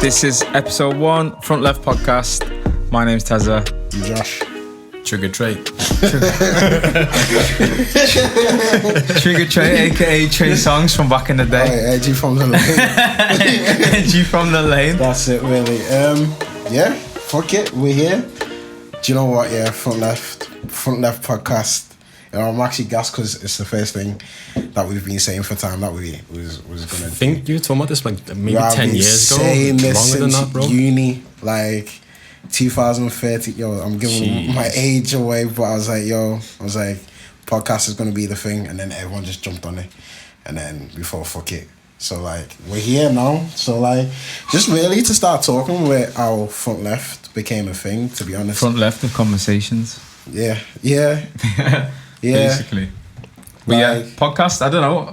This is episode 1, FrontLeft podcast. My name's Tezza. I'm Josh. Trigger Trey. Trigger Trey, aka Trey Songs from back in the day. Hey, Edgy from the lane. Edgy from the lane. That's it, really. Yeah, fuck it, we're here. Do you know what? Yeah, FrontLeft podcast. You know, I'm actually gassed because it's the first thing that we've been saying for time that we was gonna. I think you were talking about this like maybe 10 years ago. Saying this longer than since that, bro. uni, like 2030. Yo, I'm giving my age away, but I was like, podcast is gonna be the thing, and then everyone just jumped on it, and then we thought, fuck it. So like we're here now. So like just really to start talking where our front left became a thing. To be honest, Front left of conversations. Yeah. Basically. But yeah, podcast, I don't know.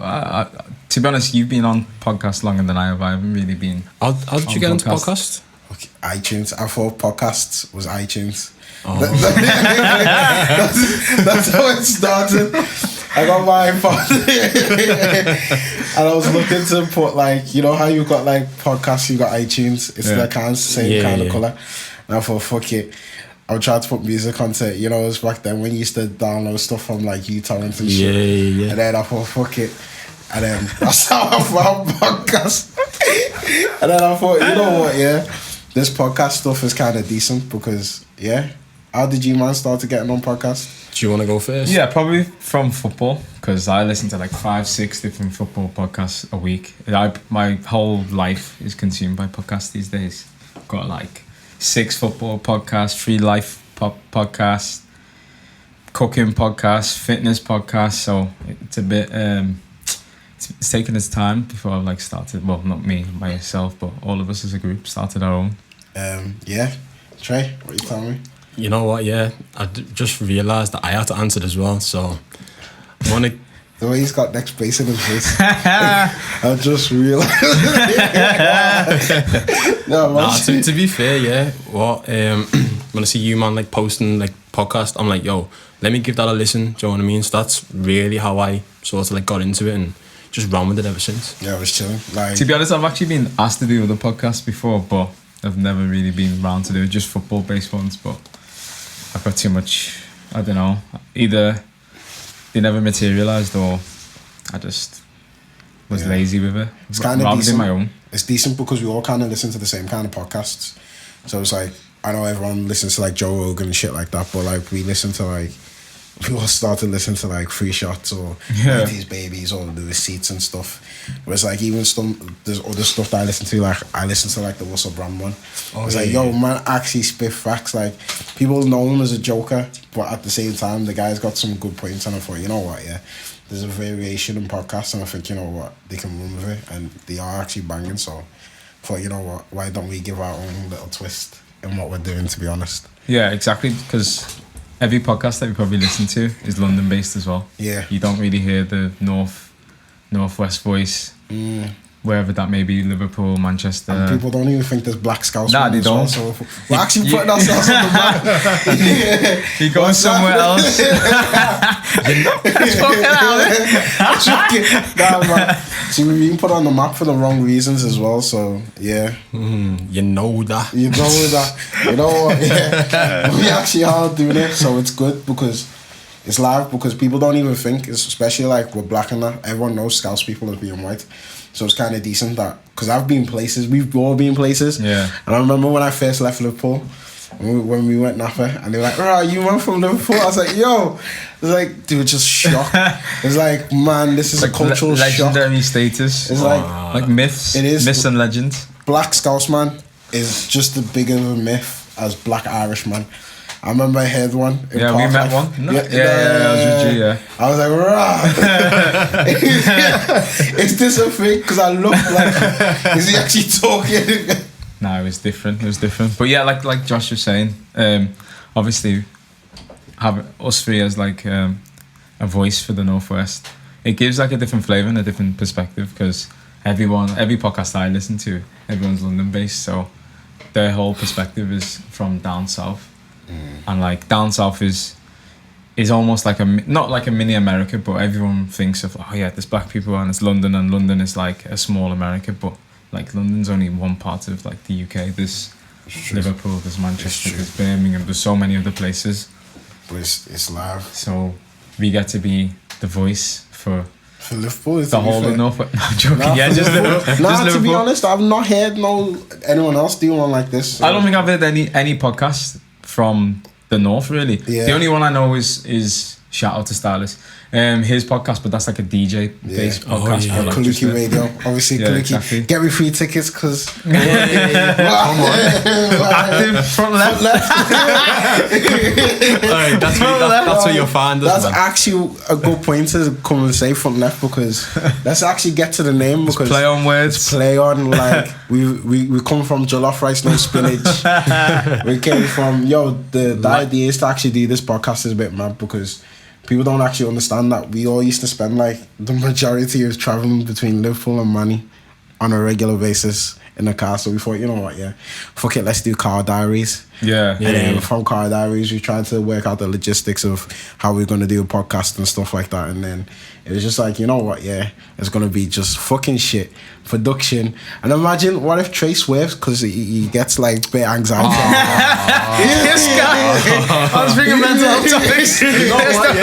To be honest, you've been on podcast longer than I have. I haven't really been. How did you get into podcast? Okay, iTunes. I thought podcasts was iTunes. Oh. That's how it started. I got my iPod and I was looking to put like, you know how you got like podcasts, you got iTunes. It's the kind of same kind of colour. And I thought, fuck it. I would try to put music onto it. You know, it was back then when you used to download stuff from like uTorrent and shit. Yeah. And then I thought, fuck it. And then that's how I found podcast. And then I thought, you know what, yeah, this podcast stuff is kind of decent because, yeah. How did you, man, start to getting on podcasts? Do you want to go first? Yeah, probably from football, because I listen to like 5-6 different football podcasts a week. My whole life is consumed by podcasts these days. I've got like 6 football podcasts, 3 life podcasts, cooking podcasts, fitness podcasts. So it's a bit, it's taken its time before I've like started. Well, not me, myself, but all of us as a group started our own. Yeah. Trey, what are you telling me? You know what? Yeah, just realised that I had to answer it as well. So I want to. The way he's got next base in his face. I just realised. To be fair, yeah. What when I see you, man, like posting like podcast, I'm like, yo, let me give that a listen. Do you know what I mean? So that's really how I sort of like got into it and just ran with it ever since. Yeah, I was chilling. Like, to be honest, I've actually been asked to do other podcasts before, but I've never really been around to do it, just football-based ones. But I've got too much. I don't know. Either they never materialised, or I just was lazy with it. It's kind of decent. My own. It's decent because we all kind of listen to the same kind of podcasts. So it's like, I know everyone listens to like Joe Rogan and shit like that, but like we all started listening to like Free Shots or 80s Babies or the Receipts and stuff. Whereas like even there's other stuff that I listen to, like I listen to like the Russell Brand one. It's like, yo, man, actually spit facts. Like people know him as a joker, but at the same time the guy's got some good points, and I thought, you know what, yeah, there's a variation in podcasts, and I think, you know what, they can run with it, and they are actually banging. So I thought, you know what, why don't we give our own little twist in what we're doing, to be honest. Yeah, exactly, because every podcast that we probably listen to is London based as well. Yeah. You don't really hear the northwest voice, wherever that may be, Liverpool, Manchester. And people don't even think there's black scouts. Nah, they don't. Well, so we're actually putting ourselves on the map. You go somewhere else. Nah, man. See, we've been put on the map for the wrong reasons as well. So yeah, you know that. You know what? Yeah, we actually are doing it, so it's good because it's live. Because people don't even think, especially like we're black and that. Everyone knows Scouse people as being white. So it's kind of decent that, because I've been places, we've all been places. Yeah. And I remember when I first left Liverpool, when we went Napa, and they were like, "Oh, you went from Liverpool?" I was like, "Yo," it was like, dude, just shocked. It's like, man, this is like a cultural legendary shock. Status. It's like myths. It is. Myths and legends. Black Scotsman is just as big of a myth as Black Irishman. I remember I heard one. Yeah, Park we met Life. one. No. Yeah, I was with you, yeah. I was like, rah. Is this a fake? Because I looked like, is he actually talking? No, it was different. But yeah, like Josh was saying, obviously, have us three as like a voice for the Northwest. It gives like a different flavour and a different perspective, because every podcast I listen to, everyone's London based, so their whole perspective is from down south. And like down south is almost like not like a mini America, but everyone thinks of, oh yeah, there's black people and it's London, and London is like a small America, but like London's only one part of like the UK. There's Liverpool, there's Manchester, there's Birmingham, there's so many other places. But it's live. So we get to be the voice for Liverpool, the whole of North. No, I'm joking. Just Liverpool. Nah, Just to be Liverpool. honest, I've not heard anyone else do one like this. So. I don't think I've heard any podcast from the North really. Yeah. The only one I know is shout out to Stylist. His podcast, but that's like a DJ based podcast. yeah. for, like, Kaluki just Radio, obviously. Yeah, Kaluki, exactly. get me free tickets because active front left. That's where you'll find us. That's man. actually a good point to come and say front left because let's actually get to the name because Play on words. play on like we come from jollof rice no spinach. We came from the idea is to actually do this podcast is a bit mad because people don't actually understand that we all used to spend like the majority of traveling between Liverpool and Manny on a regular basis in the car. So we thought, you know what, fuck it, let's do car diaries. Yeah. And then from car diaries, we tried to work out the logistics of how we're going to do a podcast and stuff like that. And then it was just like, you know what, it's going to be just fucking shit. Production. And imagine, what if Trey swerves because he gets like a bit anxiety. This guy. I was thinking mental health topics. You know what,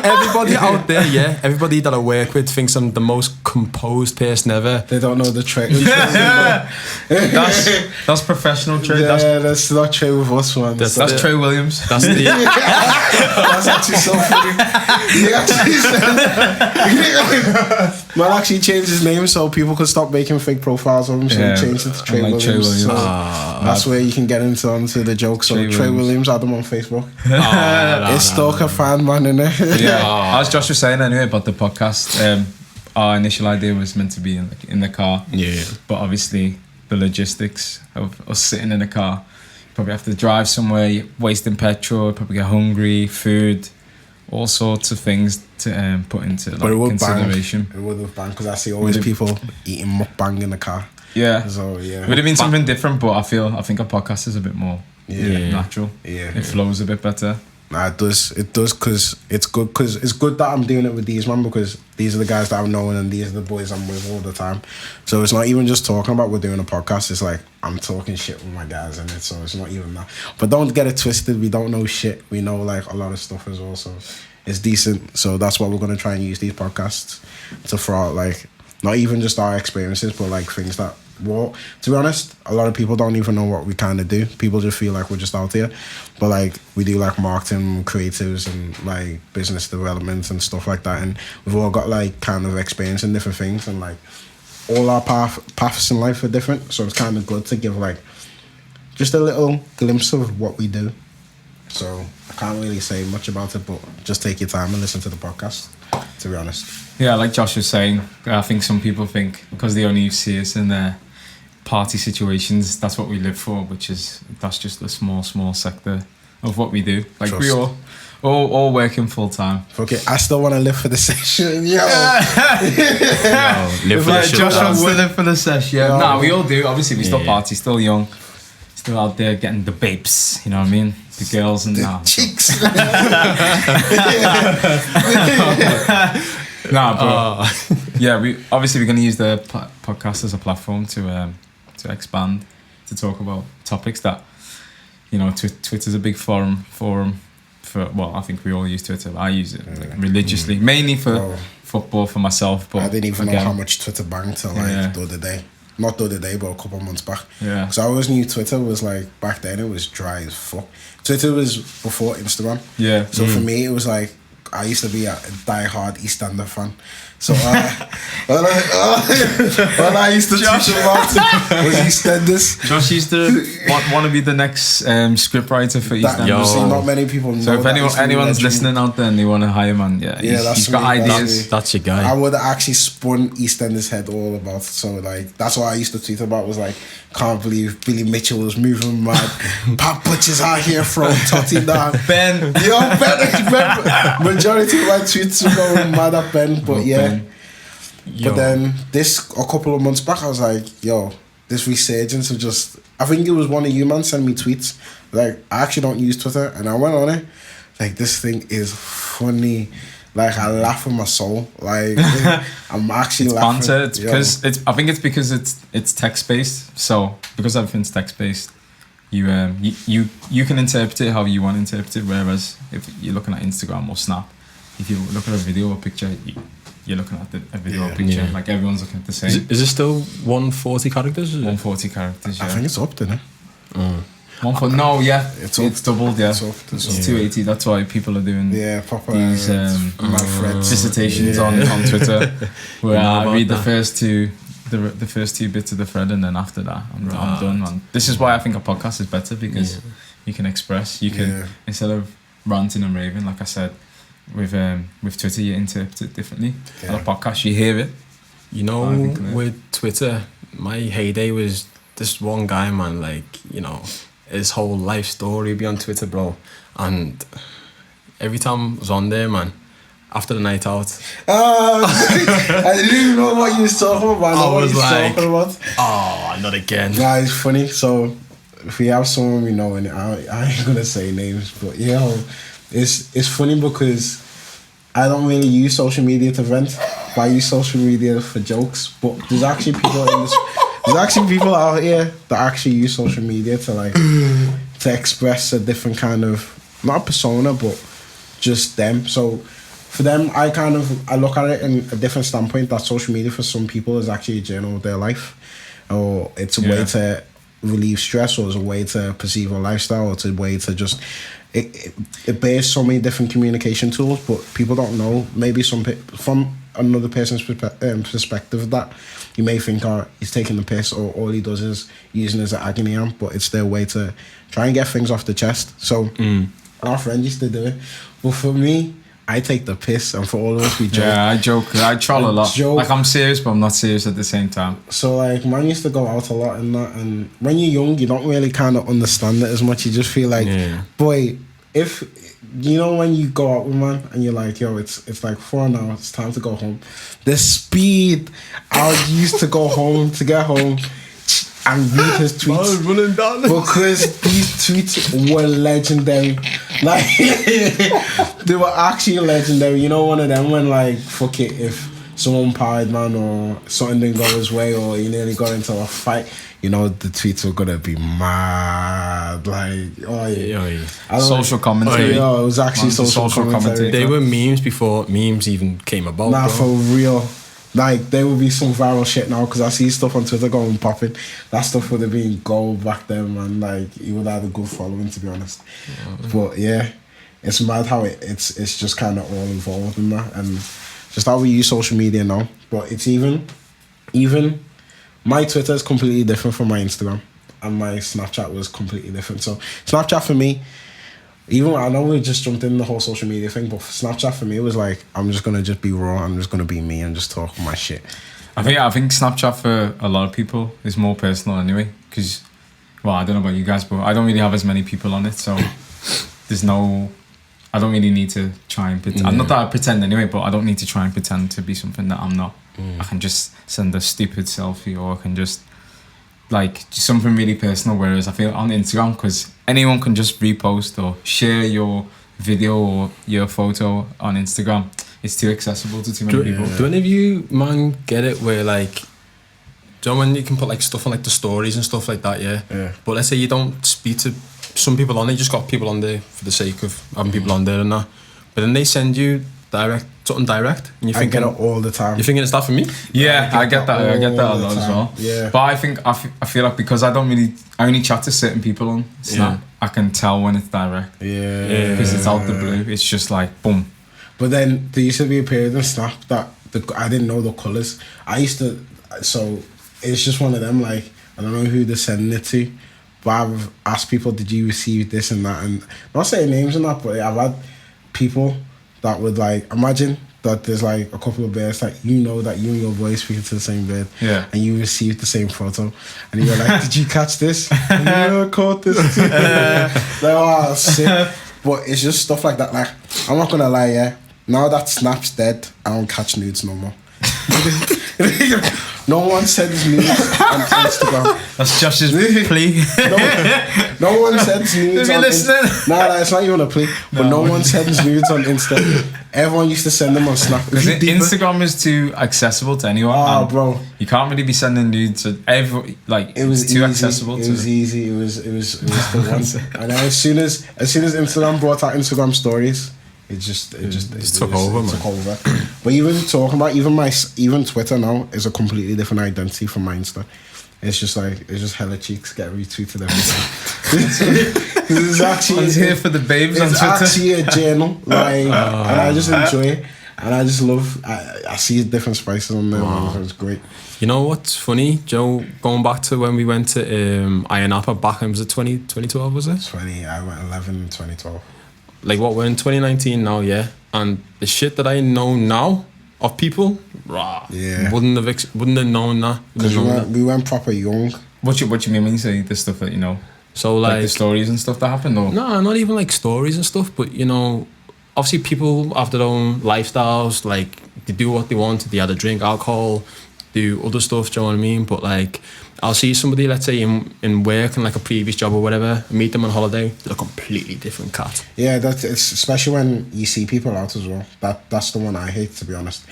everybody out there, everybody that I work with thinks I'm the most composed person ever. They don't know the Trey. That's professional Trey. That's not Trey with us, man. That's Trey Williams. That's the That's actually so funny. He actually said, man actually changed his name so people could stop making fake profiles of him. So he changed it to Trey like Williams. Trey Williams. So that's where you can get onto the joke. So Trey Williams, add him on Facebook. It's Stalker fan man in there. Yeah. As Josh was saying anyway about the podcast, our initial idea was meant to be in the car. Yeah. But obviously the logistics of us sitting in a car, you probably have to drive somewhere, you're wasting petrol, probably get hungry, food, all sorts of things to put into consideration. It would have banged because I see always people eating mukbang in the car. Yeah. So Would have been something different, but I think a podcast is a bit more natural. Yeah. It flows a bit better. Nah, it does because it's good that I'm doing it with these man because these are the guys that I'm knowing and these are the boys I'm with all the time. So it's not even just talking about we're doing a podcast. It's like I'm talking shit with my guys in it. So it's not even that. But don't get it twisted. We don't know shit. We know like a lot of stuff as well. So it's decent. So that's what we're gonna try and use these podcasts to throw out like not even just our experiences, but like things that. Well, to be honest, a lot of people don't even know what we kind of do. People just feel like we're just out here. But like we do like marketing, creatives and like business development and stuff like that. And we've all got like kind of experience in different things and like all our paths in life are different. So it's kind of good to give like just a little glimpse of what we do. So I can't really say much about it, but just take your time and listen to the podcast, to be honest. Yeah, like Josh was saying, I think some people think because they only see us in their party situations, that's what we live for, that's just a small sector of what we do. Like Trust. we all working full time. Okay, I still want to live for the session, yo. Live for the shit. Josh wants to live for the sesh, yeah. No. Nah, we all do. Obviously, we still party, still young, still out there getting the babes. You know what I mean? The girls and Cheeks. we obviously we're going to use the podcast as a platform to expand, to talk about topics that, you know, Twitter's a big forum for. Well, I think we all use Twitter. I use it like, religiously, mainly for football for myself. But I didn't even know how much Twitter banged till like the other day. Not the other day, but a couple of months back. Yeah. Because I always knew Twitter was like, back then it was dry as fuck. Twitter was before Instagram. Yeah. So for me, it was like, I used to be a die-hard EastEnder fan. So all I used to teach about was EastEnders. Josh used to want to be the next scriptwriter for EastEnders. EastEnders. Not many people know. So if anyone's listening out there and they want to hire man, he's got ideas. That's your guy. I would have actually spun EastEnders head all about it. So like that's what I used to tweet about was like, can't believe Billy Mitchell was moving mad. Pop Butcher's out here from Totty down. Ben. Ben. Majority of my tweets were going mad at Ben, but But then a couple of months back, I was like, yo, this resurgence of just, I think it was one of you man sent me tweets. Like, I actually don't use Twitter, and I went on it. Like, this thing is funny. Like, I laugh with my soul. Like, I'm actually It's laughing. banter. It's because I think it's because it's text based. So because everything's text based, you can interpret it how you want to interpret it. Whereas if you're looking at Instagram or Snap, if you look at a video or picture, you're looking at a video or picture. Yeah. Like everyone's looking at the same. Is it still 140 characters? 140 characters. Yeah. I think it's up, didn't it? No, yeah, It's it's up. doubled. Yeah, It's up. it's 280. That's why people are doing Proper. these my friends. dissertations on Twitter, where Know I about read that. the first two bits of the thread, and then after that, I'm done, man. This is why I think a podcast is better because you can express. You can instead of ranting and raving, like I said, with Twitter, you interpret it differently. Yeah. On a podcast, you hear it. You know, I think that- with Twitter, my heyday was this one guy, man. Like, you know, his whole life story be on Twitter, and every time I was on there, man, after the night out, I didn't even know what you was talking about. I was like- talking about. oh, not again. Nah, it's funny. So, if we have someone we know, and I ain't gonna say names, but it's funny because I don't really use social media to vent, but I use social media for jokes. But there's actually people out here that actually use social media to express a different kind of, not persona, but just them. So for them, I look at it in a different standpoint, that social media for some people is actually a journal of their life, or it's a way to relieve stress, or it's a way to perceive a lifestyle, or it's a way to just it bears so many different communication tools, but people don't know maybe from another person's perspective that you may think, he's taking the piss, or all he does is using it as an agony amp, but it's their way to try and get things off the chest. So our friend used to do it, but for me, I take the piss, and for all of us, we joke. Yeah, I joke. I troll a lot. joke. Like I'm serious, but I'm not serious at the same time. So like, man used to go out a lot and that, and when you're young, you don't really kind of understand it as much. You just feel like, boy, if you know when you go out with man and you're like, yo, it's like 4 now, it's time to go home. The speed I used to go home to get home and read his tweets, running down. because these tweets were legendary. Like they were actually legendary. You know, one of them when like, fuck it, if someone pied, man, or something didn't go his way, or he nearly got into a fight, you know, the tweets were gonna be mad. Like, Social commentary. it was actually social commentary. They were memes before memes even came about. Nah, bro. for real. Like, there would be some viral shit now, because I see stuff on Twitter going popping. That stuff would have been gold back then, man. Like, he would have had a good following, to be honest. But yeah, it's mad how it's just kind of all involved in that, and just how we use social media now. But it's even my Twitter is completely different from my Instagram, and my Snapchat was completely different. So Snapchat for me, even I know we just jumped in the whole social media thing, but for Snapchat for me, it was like, I'm just gonna just be raw. I'm just gonna be me and just talk my shit. I think Snapchat for a lot of people is more personal anyway, because, well, I don't know about you guys, but I don't really have as many people on it, so I don't really need to try and pretend. Not that I pretend anyway, but I don't need to try and pretend to be something that I'm not. I can just send a stupid selfie, or I can just something really personal. Whereas I feel on Instagram, because anyone can just repost or share your video or your photo on Instagram, it's too accessible to too many people. Do any of you, man, get it where like, do you know when you can put like stuff on like the stories and stuff like that, yeah? But let's say you don't speak to some people on there, you just got people on there for the sake of having people on there and that. But then they send you something direct, and you're thinking, I get it all the time. You're thinking, is that for me? Yeah, I get that. I get that a all the lot as time. well. Yeah. But I feel like because I only chat to certain people on Snap, I can tell when it's direct. Yeah. Because it's out the blue. It's just like boom. But then there used to be a period in Snap that I didn't know the colours. So it's just one of them, like, I don't know who they're sending it to, but I've asked people, did you receive this and that? And I'm not saying names and that, but I've had people that would like, imagine that there's like a couple of birds that you know that you and your boy speaking to the same bird, and you received the same photo, and you're like, did you catch this? And you caught this too. Like, oh, sick. But it's just stuff like that. Like, I'm not gonna lie, now that Snap's dead, I don't catch nudes no more. No one sends nudes on Instagram. That's Josh's plea. No one sends nudes If you're on listening. Nah, it's not even a plea. But no one sends nudes on Insta. Everyone used to send them on Snap. Because Instagram is too accessible to anyone. Oh, and bro. You can't really be sending nudes to It was too easy. accessible. It was easy. It was the one. And then as soon as Instagram brought out Instagram stories, it just took over, man. Took over. But even Twitter now is a completely different identity from my Insta. It's just hella cheeks get retweeted every time. This is actually One's here for the babes on it's Twitter. actually a journal, like, and I just enjoy it, and I just love. I see different spices on there. Wow. So it's great. You know what's funny, Joe? Going back to when we went to Ayanapa back in, was it 2012, was it? 20. I went 11 in 2012. Like what, we're in 2019 now, yeah? And the shit that I know now of people, rah, Yeah. wouldn't have known that. Because we went proper young. What you mean when you say the stuff that you know? So Like the stories and stuff that happened? Or? no, not even like stories and stuff, but you know, obviously people have their own lifestyles, like they do what they want, they either drink alcohol, do other stuff, do you know what I mean? But like, I'll see somebody, let's say in work and like a previous job or whatever, meet them on holiday, they're a completely different cat. Yeah, it's especially when you see people out as well. That's the one I hate, to be honest.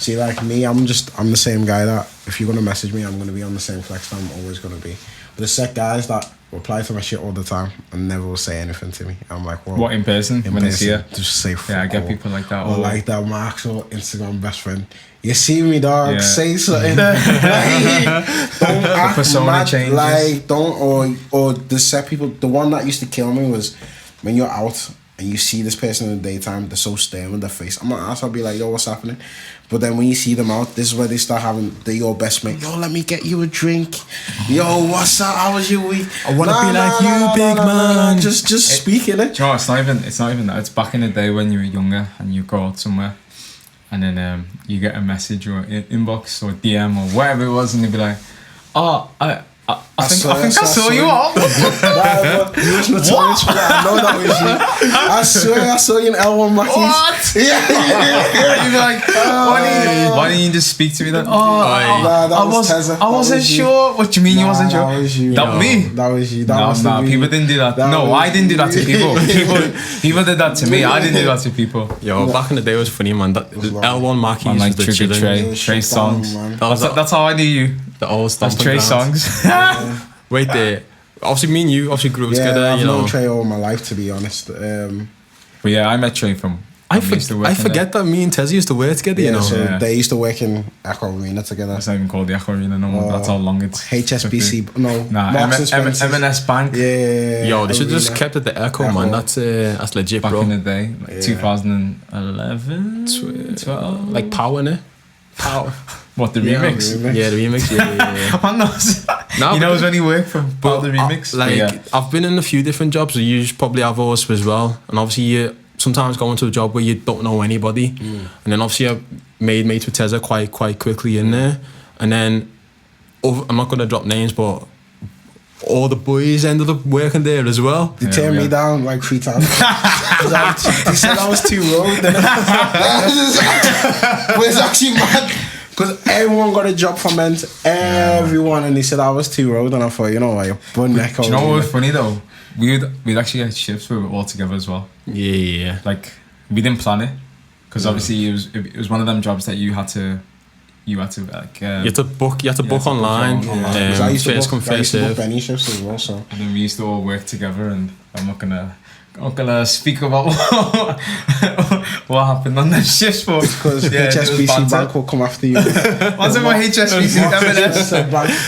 See, like me, I'm the same guy that if you're gonna message me, I'm gonna be on the same flex that I'm always gonna be. But there's set guys that reply to my shit all the time and never will say anything to me. I'm like, well, What, in person? When they see you? just say fuck Yeah, I get all. people like that. Or all- like that, my actual Instagram best friend. You see me, dog. Yeah. Say something. Like, don't act persona mad. changes. Like, don't or the set people. The one that used to kill me was when you're out and you see this person in the daytime. They're so stern with their face. I'm not asked. I'll be like, yo, what's happening? But then when you see them out, this is where they start having your best mate. Yo, let me get you a drink. Yo, what's up? How was your week? I wanna be like you, big man. Just speak in it. Do you know what, it's not even that. It's back in the day when you were younger and you go out somewhere and then you get a message or inbox or DM or whatever it was and you'd be like, oh, I think I saw you out. You was notorious for that. I know that was you. I swear I saw you in L1 Mackey's. What? Yeah. You'd be like, why didn't you just speak to me then? I wasn't sure. What do you mean you wasn't sure? That was you. Not me. That was you. No, people didn't do that. No, I didn't do that to people. People did that to me. I didn't do that to people. Yo, back in the day it was funny, man. That was L1 Mackey's Man, like was the Trigger chilling. Trey Songs. Man. That's how I knew you. The old That's stomping Trey grounds. Songs. Wait there. Obviously, me and you obviously grew up together. I've You known know, Trey all my life, to be honest. But yeah, I met Trey from. I when we used to work I in forget that me and Tezzy used to work together. You know, so Yeah. they used to work in Echo Arena together. It's not even called the Echo Arena no more. That's how long it's. HSBC, no, Nah, Marks and Spencer's. M&S Bank. Yeah. yo, they should just Arena. kept it the Echo, Echo. man. That's legit, Back bro. in the day, like Yeah. 2011, 12. Like power, innit? Power. What, the Yeah, remix? remix. Yeah, the remix. Yeah. Man knows. No, He but knows when he worked from But the remix. like, But yeah. I've been in a few different jobs. So you probably have yours as well. And obviously, you sometimes go into a job where you don't know anybody, and then obviously I made mates with Tezza quite quickly in there. And then I'm not gonna drop names, but all the boys ended up working there as well. They turned me down like 3 times. They said I was too low. But it's actually mad. Because everyone got a job from Ment. Everyone. And they said I was too road. And I thought, you know what, you're bun neck. Do you know what was funny though? We'd actually get shifts where we were all together as well. Yeah. Like we didn't plan it because obviously it was one of them jobs that you had to like. You had to book online. Because I used to First come, book first serve. Benny shifts as well. So And then we used to all work together, and I'm not gonna speak about what happened on them shifts, but because yeah, it was HSBC banter. Bank will come after you. What's it about HSBC? M&S?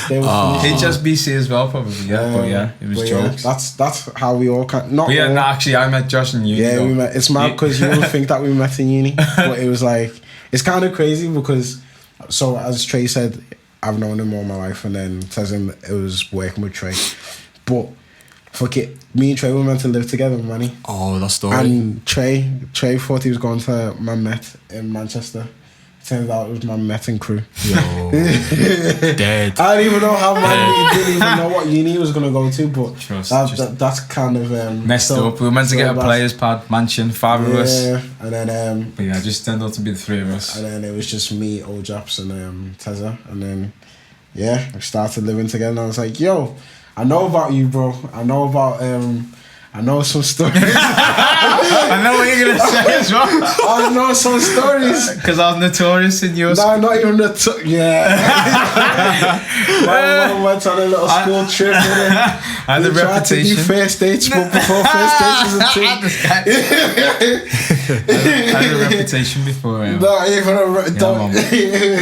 They were finished. HSBC as well, probably. Yeah, but yeah, it was But yeah, jokes. that's how we all can. Not But yeah, all. no, actually, I met Josh in uni. Yeah, though. we met. It's mad because you would think that we met in uni, but it was like it's kind of crazy because so as Trey said, I've known him all my life, and then says him it was working with Trey, but fuck it, me and Trey were meant to live together, money. Oh, that story. And Trey thought he was going to my Met in Manchester, Turns out it was my Metin crew. Yo, dead. I don't even know how man didn't even know what uni he was gonna go to, but that's kind of messed up. We were meant to get a players pad, mansion, 5 of us. Yeah, and then but yeah, it just turned out to be the 3 of us. And then it was just me, Ojaps, and Teza, and then we started living together. And I was like, yo, I know about you, bro. I know some stories. I know what you're gonna say as well. I know some stories because I was notorious in yours. No, not even I went on a little school trip. I had a reputation. To do first dates, but before first dates was a thing. I had a reputation before. Not even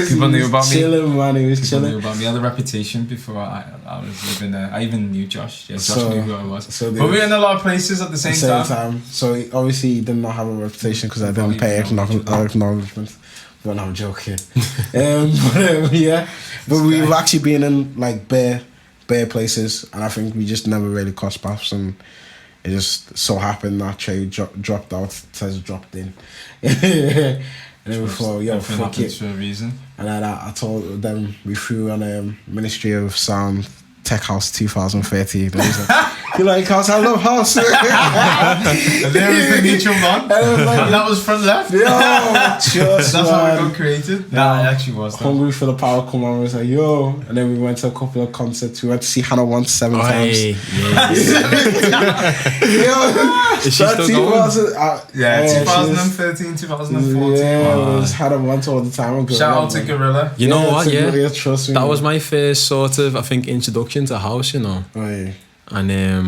people knew about me. Chilling, man. He was chilling. Knew about me. I had a reputation before I was living there. I even knew Josh. Yeah, Josh knew who I was. But we were in a lot of places at the same time. So obviously he did not have a reputation because I didn't pay acknowledgement. But no, I'm joking. But we've actually been in like bare places, and I think we just never really crossed paths, and it just so happened that Trey dropped out, Tez dropped in. And then we thought, yo, fuck it. For a reason. And then I told them we threw on Ministry of Sound Tech House 2030. You like house? I love house. And there was the mutual bond. And that was FrontLeft. That's how we got created. Nah, it actually was. Hungry for the Power come on. I was like, yo. And then we went to a couple of concerts. We went to see Hannah once 7 times. Is she still going? 2013, 2014. Yeah, it was Hannah once all the time. Shout out to Gorilla. You know what? Yeah, trust me. That was my first sort of, I think, introduction to house. You know. And I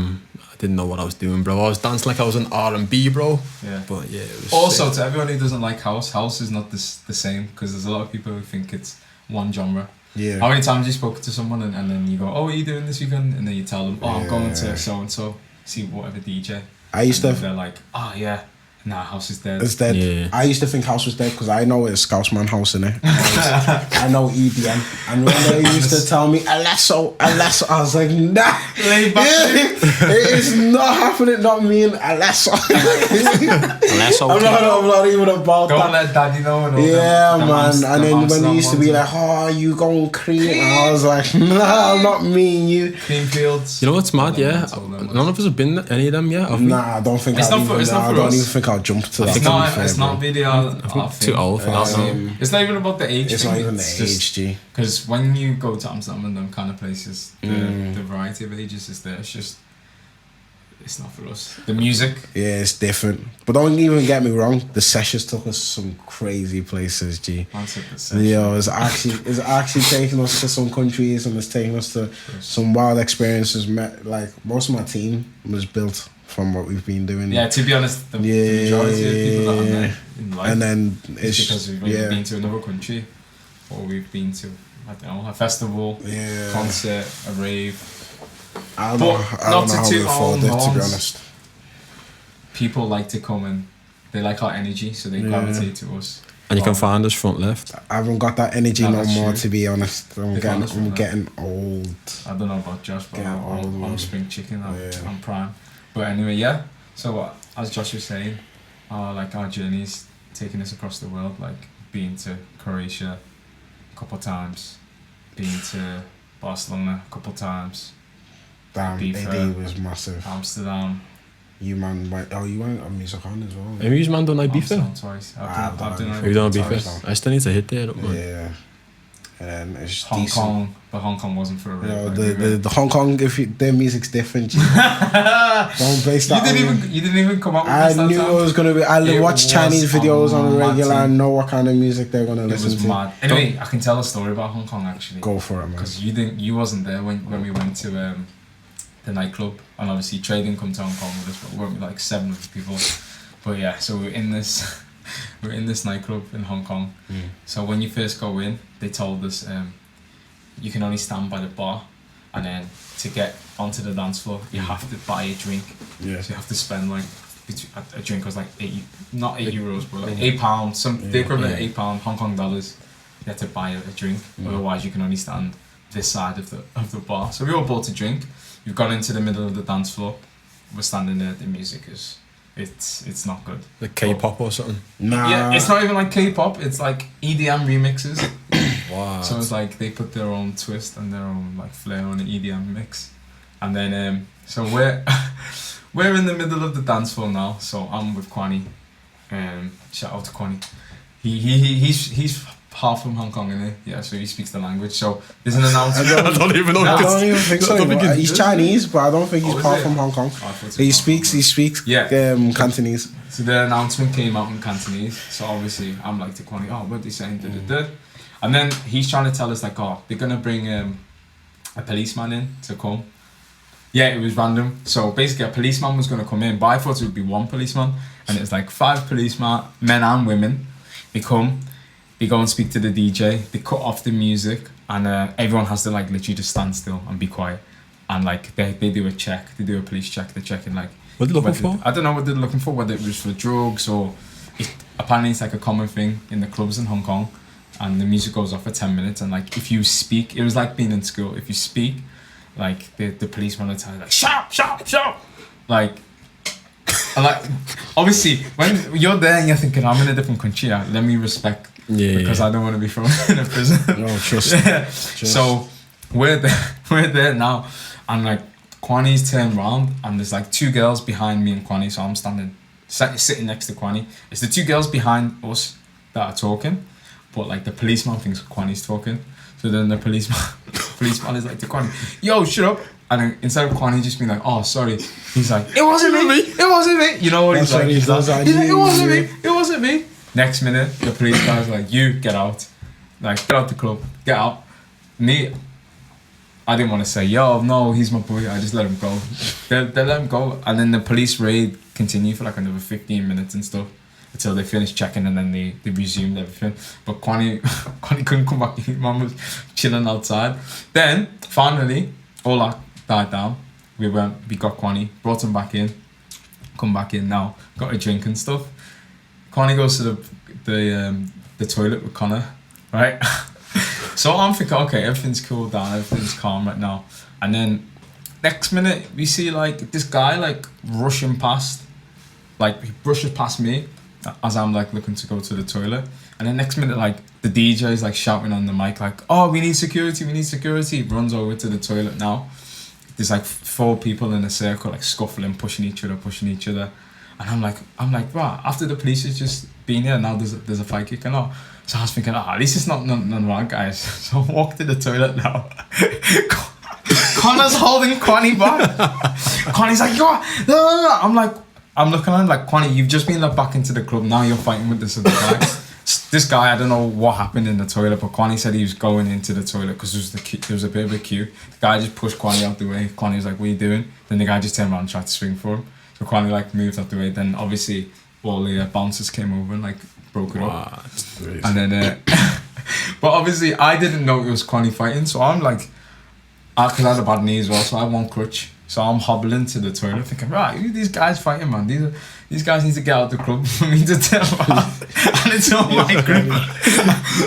didn't know what I was doing, bro. I was dancing like I was an R&B, bro. Yeah. But yeah, it was also sick. To everyone who doesn't like house is not the same, because there's a lot of people who think it's one genre. Yeah. How many times you spoke to someone and then you go, oh, what are you doing this weekend? And then you tell them, oh, I'm going to so-and-so, see whatever DJ. They're like, oh yeah, nah, house is dead. It's dead. Yeah. I used to think house was dead because I know it's Scousman house in it. I know EDM. And when they used to tell me Alesso, I was like, nah. It is not happening, not me and Alesso. I'm not even about that. Don't let daddy know. Man. And then when they used to be like, oh, you going cream? And I was like, nah, not me and you. Cream fields. You know what's mad, yeah? None of us have been any of them yet, have we? Nah, I don't think I don't even think I'll jump to that. It's not really our too old for that. It's not even about the age. It's not even the age, G. Because when you go to Amsterdam and them kind of places, the variety of ages is there. It's not for us. The music, it's different. But don't even get me wrong. The sessions took us some crazy places, G. It's actually taking us to some countries, and it's taking us to some wild experiences. Like most of my team was built from what we've been doing. Yeah, to be honest, the majority of people that I met in life, and then it's because we've been to another country, or we've been to, I don't know, a festival, concert, a rave. I don't know how we afford it, to be honest. People like to come and they like our energy, so they gravitate to us. And you can find us FrontLeft. I haven't got that energy no more, to be honest. I'm getting old. I don't know about Josh, but I'm spring chicken. I'm prime. But anyway, so as Josh was saying, our journey's taking us across the world, like being to Croatia a couple of times, being to Barcelona a couple of times. Damn, AD was massive. Amsterdam. You went on Music On as well. Have you man done Ibiza? Twice. I've done Ibiza. I still need to hit there, man. Yeah. And it's Hong Kong, but Hong Kong wasn't for a rave. The Hong Kong, their music's different. Don't base that. You didn't even come up with I knew it was gonna be. I watch Chinese videos on the regular and know what kind of music they're gonna listen to. Mad. Anyway, I can tell a story about Hong Kong actually. Go for it, man. Because you wasn't there when we went to the nightclub, and obviously Trey didn't come to Hong Kong with us, but we were like 7 other people. But yeah, so we're in this nightclub in Hong Kong. So when you first go in, they told us you can only stand by the bar, and then to get onto the dance floor you have to buy a drink. So you have to spend like a drink was like not €8, but like £8, the equivalent of £8 Hong Kong dollars. You had to buy a drink, otherwise you can only stand this side of the bar. So we all bought a drink. We've gone into the middle of the dance floor. We're standing there. The music is it's not good. Like K-pop or something. Nah. Yeah, it's not even like K-pop. It's like EDM remixes. Wow. So it's like they put their own twist and their own like flair on an EDM mix, and then so we're in the middle of the dance floor now. So I'm with Kwani. Shout out to Kwani. He's half from Hong Kong, isn't he? Yeah, so he speaks the language. So there's an announcement. I don't even know. I don't even think so. He's Chinese, but I don't think he's part it? from Hong Kong. He speaks Cantonese. So the announcement came out in Cantonese. So obviously I'm like to Kwani, oh, what are they saying? And then he's trying to tell us like, oh, they're gonna bring a policeman in to come. Yeah, it was random. So basically a policeman was gonna come in, but I thought it would be one policeman, and it was like 5 policemen, men and women. They come, they go and speak to the DJ, they cut off the music, and everyone has to like literally just stand still and be quiet. And like they do a check, they do a police check, they're checking like what are they looking for? I don't know what they're looking for, whether it was for drugs or apparently it's like a common thing in the clubs in Hong Kong. And the music goes off for 10 minutes, and like if you speak, it was like being in school. If you speak, like the policeman will tell you like shut up, like, and like obviously when you're there and you're thinking I'm in a different country, let me respect because I don't want to be thrown in a prison. No, trust. So we're there now, and like Kwani's turned round, and there's like 2 girls behind me and Kwani, so I'm sitting next to Kwani. It's the 2 girls behind us that are talking. But like the policeman thinks Kwani's talking, so then the policeman is like to Kwani, yo, shut up. And then instead of Kwani just being like, oh sorry, he's like, it wasn't me. You know what he's like? He's like, it wasn't me. Next minute, the police guy's like, you get out, like get out the club, get out. Me, I didn't want to say, yo, no, he's my boy. I just let him go. They let him go, and then the police raid continued for like another 15 minutes and stuff. Until they finished checking, and then they resumed everything. But Kwani couldn't come back in. Mum was chilling outside. Then finally, all that died down. We got Kwani, brought him back in. Come back in now, got a drink and stuff. Kwani goes to the toilet with Connor, right? So I'm thinking, okay, everything's cooled down, everything's calm right now. And then next minute we see like this guy like rushing past, like he brushes past me as I'm like looking to go to the toilet, and then next minute like the DJ is like shouting on the mic like, oh, we need security. He runs over to the toilet now. There's like 4 people in a circle like scuffling, pushing each other, and I'm like right, after the police has just been here, now there's a fight kicking off. So I was thinking, at least it's not none right, guys. So I walk to the toilet now. Connor's holding Kwani back. Kwani's like, yo, I'm looking at him like, Kwani, you've just been let back into the club, now you're fighting with this other guy. This guy, I don't know what happened in the toilet, but Kwani said he was going into the toilet because there was a bit of a queue. The guy just pushed Kwani out the way. Kwani was like, what are you doing? Then the guy just turned around and tried to swing for him. So Kwani like moved out the way. Then obviously all the bouncers came over and like broke it up. And then, but obviously I didn't know it was Kwani fighting, so I'm like, because I had a bad knee as well, so I have one crutch. So I'm hobbling to the toilet thinking, right, who are these guys fighting, man? These guys need to get out of the club for me to tell them. And it's on my grip.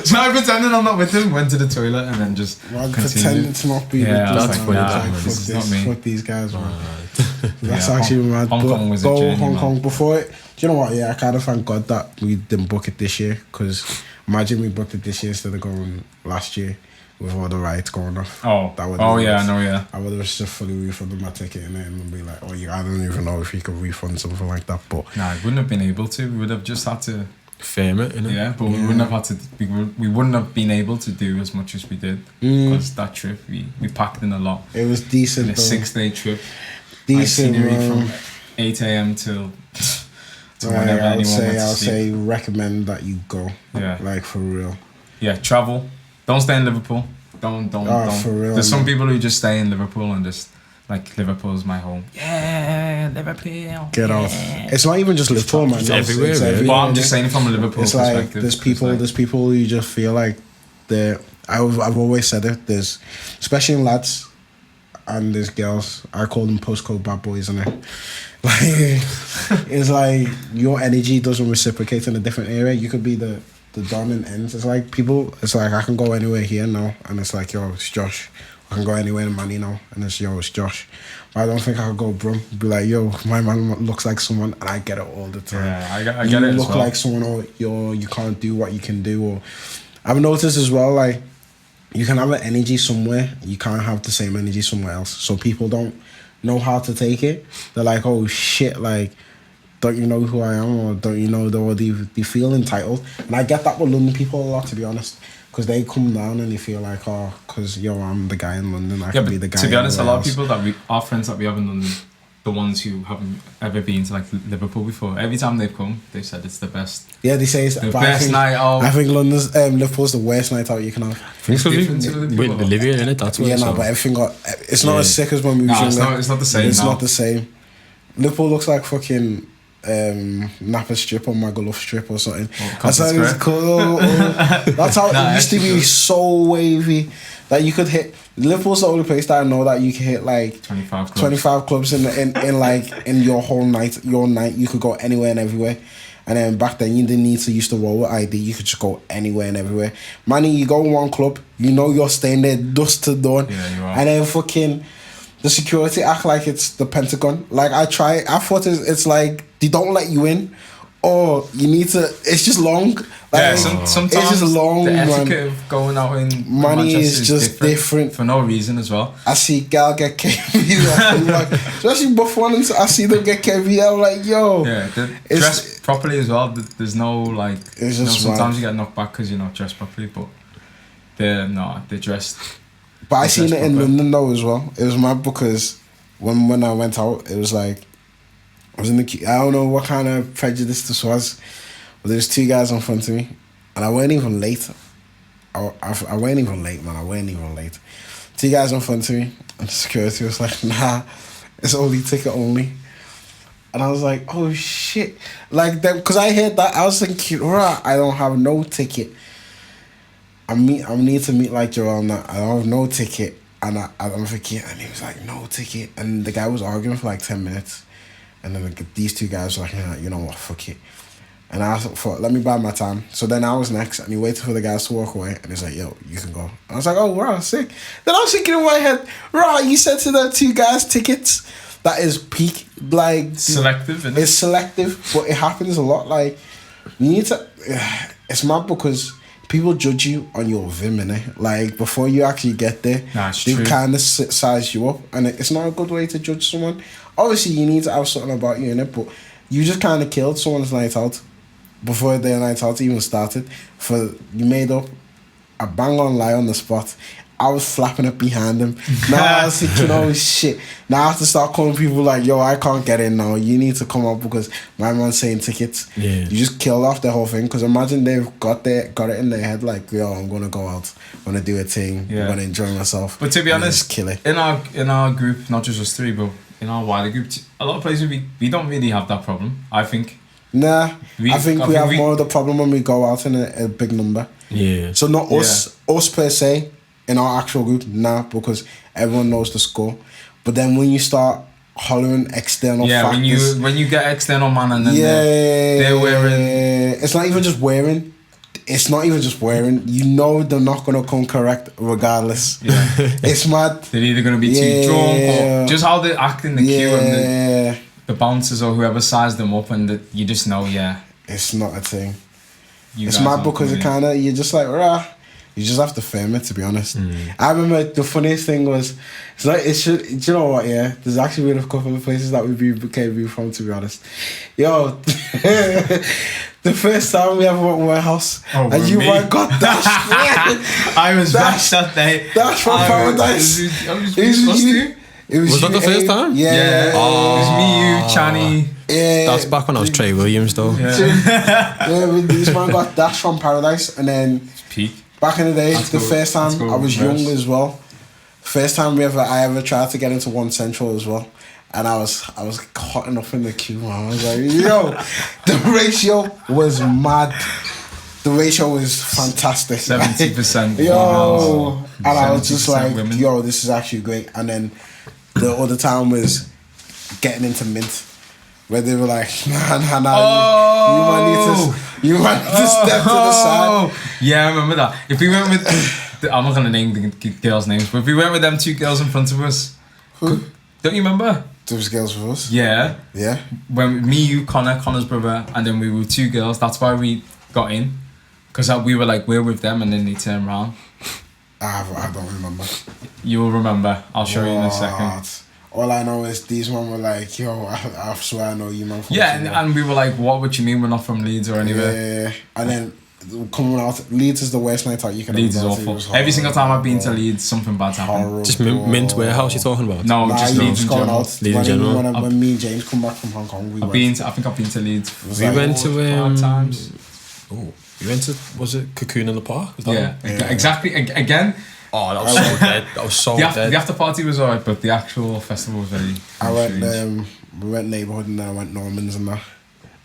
So I pretended I'm not with them, went to the toilet, and then just pretended to not be with them. That's funny. This is not me. Fuck these guys, man. That's actually mad. Hong Kong was a journey, Hong Kong man. before it. Do you know what? Yeah, I kind of thank God that we didn't book it this year, because imagine we booked it this year instead of going last year. With all the riots going off. I would have just fully refunded my ticket and be like, oh yeah, I don't even know if you could refund something like that. But nah, I wouldn't have been able to. We would have just had to firm it, innit? Yeah, but we wouldn't have had to. We wouldn't have been able to do as much as we did because that trip we packed in a lot. It was decent. A 6-day trip. Decent. Itinerary from 8 a.m. till whenever anyone went to sleep. I'll say recommend that you go. Yeah, like for real. Yeah, travel. Don't stay in Liverpool. Don't. For real. There's some people who just stay in Liverpool and just like Liverpool's my home. Yeah, Liverpool. Get off. It's not even just Liverpool, man. It's everywhere. It's everywhere. But I'm just saying from a Liverpool perspective. Like there's people who just feel like they're. I've always said it. There's, especially in lads, and there's girls. I call them postcode bad boys, and it's like your energy doesn't reciprocate in a different area. You could be the Don and ends. It's like people. It's like I can go anywhere here now, and it's like, yo, it's Josh. I can go anywhere in Manny now, and it's Josh. But I don't think I could go Brum. Be like, yo, my man looks like someone, and I get it all the time. Yeah, I get it as well. You look like someone, or you can't do what you can do. Or I've noticed as well, like, you can have an energy somewhere, you can't have the same energy somewhere else. So people don't know how to take it. They're like, oh shit, like, don't you know who I am, or don't you know, or they feel entitled. And I get that with London people a lot, to be honest. Because they come down and they feel like, oh, because, yo, I'm the guy in London, I can be the guy. To be honest, a lot of else. people our friends that we have in London, the ones who haven't ever been to like Liverpool before, every time they've come, they've said it's the best. Yeah, they say it's the best night out. I think Liverpool's the worst night out you can have. It's different with Olivia in it. That's what. Yeah, no, but everything it's not as sick as when we were younger. It's not the same. It's not the same. Liverpool looks like fucking Napa strip or Magaluf strip or something. That's how it's called. That's how it used to be, so wavy that you could hit. Liverpool's the only place that I know that you can hit like 25 clubs in your whole night. Your night, you could go anywhere and everywhere. And then back then, you didn't need to use the roll with ID. You could just go anywhere and everywhere. Manny, you go in one club, you know you're staying there dusk to dawn. Yeah, you are. And then fucking the security act like it's the Pentagon. Like I thought it's like they don't let you in, or you need to. It's just long. Like, yeah, sometimes it's just long. The etiquette man. of going out in Money Manchester is just different for no reason as well. I see gal get KV, like, especially before I see them get KV. I'm like, yo, yeah, dress properly as well. There's no like. It's just sometimes you get knocked back because you're not dressed properly, but they're dressed. But I seen it in London though as well. It was mad because when I went out, it was like I was in the queue. I don't know what kind of prejudice this was, but there was two guys in front of me, and I weren't even late. I weren't even late, man. I weren't even late. Two guys in front of me, and the security was like, "Nah, it's only ticket only." And I was like, "Oh shit!" Like that, because I heard that, I was thinking, "Right, I don't have no ticket. I need to meet like Joel and that. I don't have no ticket." And I'm thinking, and he was like, "No ticket." And the guy was arguing for like 10 minutes. And then these two guys were like, "Yeah, you know what, fuck it." And I thought, let me buy my time. So then I was next, and he waited for the guys to walk away. And he's like, "Yo, you can go." I was like, "Oh, wow, sick." Then I was thinking in my head, right, you said to the two guys tickets. That is peak, like... Selective, isn't it? It's selective, but it happens a lot. Like, you need to... It's mad because... people judge you on your vim, innit? Like, before you actually get there, they kind of size you up. And it's not a good way to judge someone. Obviously, you need to have something about you, innit? But you just kind of killed someone's night out before their night out even started. You made up a bang-on lie on the spot. I was flapping it behind him. Now I was thinking, oh shit. Now I have to start calling people like, yo, I can't get in now. You need to come up because my man's saying tickets. Yeah. You just killed off the whole thing. Because imagine they've got it in their head like, yo, I'm going to go out. I'm going to do a thing. Yeah. I'm going to enjoy myself. But to be honest, just kill it. In our group, not just us three, but in our wider group, a lot of places we don't really have that problem, I think. Nah, I think we have more of the problem when we go out in a big number. Yeah. So not us per se, in our actual group, nah, because everyone knows the score. But then when you start hollering external factors... when you get external man and then they're wearing... It's not even just wearing. You know they're not going to come correct regardless. Yeah. It's mad. They're either going to be too drunk or just how they act in the queue and the bouncers or whoever sized them up and you just know, it's not a thing. It's mad because it kind of... You're just like, rah. You just have to firm it, to be honest. I remember the funniest thing was, do you know what, there's actually been a couple of places that we came from, to be honest. Yo, the first time we ever went to warehouse, and you might got dashed. I was dashed that day. Dashed from Paradise. Was that the first time? Yeah. It was me, you, Channy. Yeah. That's back when I was Trey Williams, though. This man got dashed from Paradise, and then... Peak. Back in the day, first time I was young as well. First time I ever tried to get into One Central as well. And I was caught enough in the queue, man. I was like, yo, the ratio was mad. The ratio was fantastic. 70%. Yo. And I was just like, women. Yo, this is actually great. And then the other time was getting into Mint. Where they were like, nah, you might need to step to the side. Yeah, I remember that. If we went with I'm not gonna name the girls' names, but we went with them 2 girls in front of us. Who? Don't you remember? There was girls with us. Yeah. Yeah. When me, you, Connor's brother, and then we were 2 girls. That's why we got in, because we were like, we're with them, and then they turned around. I don't remember. You will remember. I'll show you in a second. What? All I know is these one were like, yo, I swear I know you, man. Yeah, and we were like, what would you mean we're not from Leeds or anywhere? Yeah. And then coming out, Leeds is the worst night out you can Leeds is ever go to. awful. Every single time I've been to Leeds, something bad's happened. Horrible. Just Mint Warehouse you're talking about? No, just Leeds in general. Leeds in general. When me and James come back from Hong Kong, I think I've been to Leeds. We went to 5 times. Oh, we went to, was it Cocoon in the Park? Was that Yeah, one? exactly. Again. Oh, that was so dead. That was so dead. The after party was alright, but the actual festival was very. We went neighbourhood and then I went Normans and that.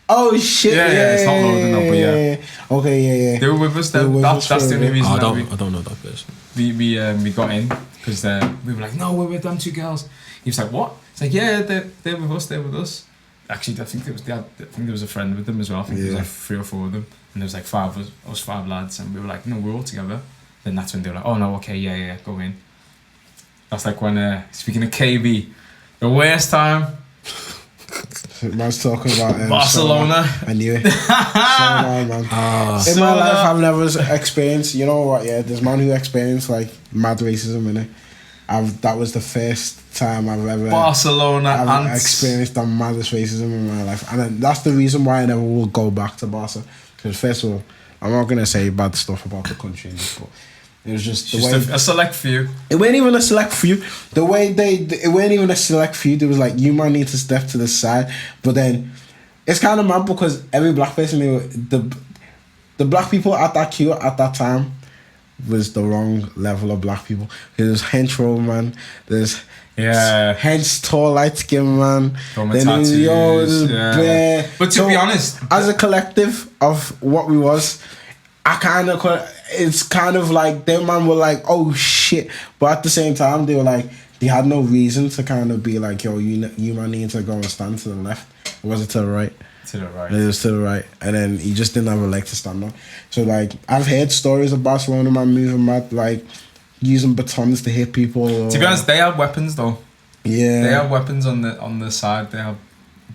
Oh shit! Yeah, it's not Northern now, but yeah. Okay, yeah. They were with us. That's the only reason. I don't know that person. We got in because we were like, no, we're with them 2 girls. He was like, what? It's like, yeah, they're with us. They're with us. Actually, I think there was a friend with them as well. I think there was like 3 or 4 of them, and there was like 5 of us 5 lads, and we were like, no, we're all together. Then that's when they were like, oh no, okay, yeah, go in. That's like when, speaking of KB, the worst time. Man's talking about Barcelona. I knew it. So man. In my life, I've never experienced, you know what, yeah, there's man who experienced like mad racism in it. That was the first time I've ever experienced the maddest racism in my life. And then that's the reason why I never will go back to Barca. Because first of all, I'm not going to say bad stuff about the country, but it was just the way... a select few. It wasn't even a select few. The way it wasn't even a select few. There was like, you might need to step to the side. But then, it's kind of mad because every black person, the black people at that queue at that time was the wrong level of black people. There's hench roll man. There's hench tall light skin man. Then but to be honest, as a collective of what we was, it's kind of like them man were like, oh shit, but at the same time they were like, they had no reason to kind of be like, yo, you man need to go and stand to the left. Or was it to the right? To the right. It was to the right, and then he just didn't have a leg to stand on. So like, I've heard stories of Barcelona man moving mad, like using batons to hit people. To be honest, they have weapons though. Yeah, they have weapons on the side. They have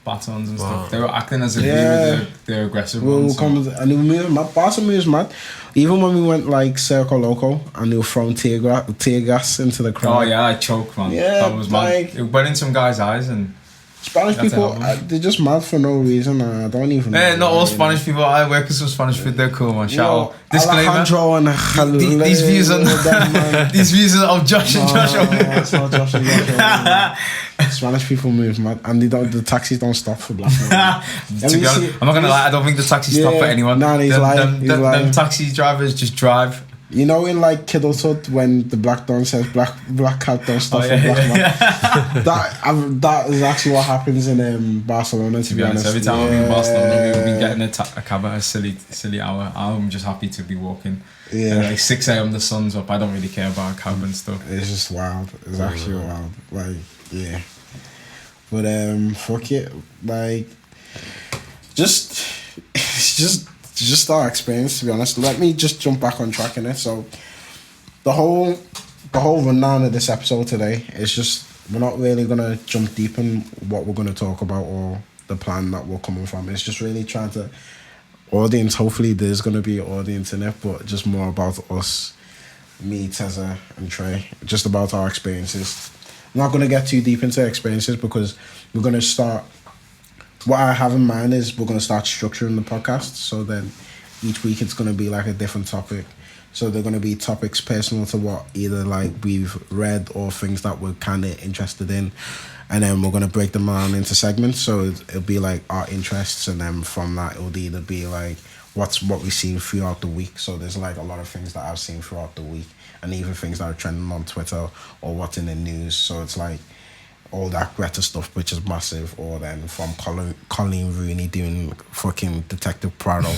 batons and stuff. They were acting as if we were the aggressive ones. And they were moving mad. Barcelona moves mad. Even when we went like Circo Loco and they were throwing tear gas into the crowd. Oh yeah, I choked, man. Yeah, that was mad. It went in some guy's eyes and. Spanish people, they're just mad for no reason. I don't even know. Not all Spanish people. I work with some Spanish food. They're cool, man. Shout out. Disclaimer. These views of Josh and Josh. It's not Josh and Josh. Spanish people move mad, and the taxis don't stop for black people. I'm not gonna lie. I don't think the taxis stop for anyone. Nah, he's lying. Them taxi drivers just drive. You know, in like Kidulthood, when the black don says black cat don't stop for black man. That is actually what happens in Barcelona. To be honest, every time I'm in Barcelona, we've been getting a cab at a silly hour. I'm just happy to be walking. Yeah, like 6 a.m. the sun's up. I don't really care about a cab and stuff. It's just wild. It's actually wild. Like yeah, but fuck it. Like just our experience, to be honest. Let me just jump back on track in it. So the whole rundown of this episode today is just, we're not really gonna jump deep in what we're gonna talk about or the plan that we're coming from. It's just really trying to audience, hopefully there's gonna be an audience in it, but just more about us, me, Teza and Trey, just about our experiences. I'm not gonna get too deep into experiences because we're gonna start. What I have in mind is we're going to start structuring the podcast. So then each week it's going to be like a different topic. So they're going to be topics personal to what either like we've read or things that we're kind of interested in. And then we're going to break them down into segments. So it'll be like our interests. And then from that, it'll either be like what we've seen throughout the week. So there's like a lot of things that I've seen throughout the week. And even things that are trending on Twitter or what's in the news. So it's like all that Greta stuff, which is massive, or then from Colleen Rooney doing fucking Detective Prado.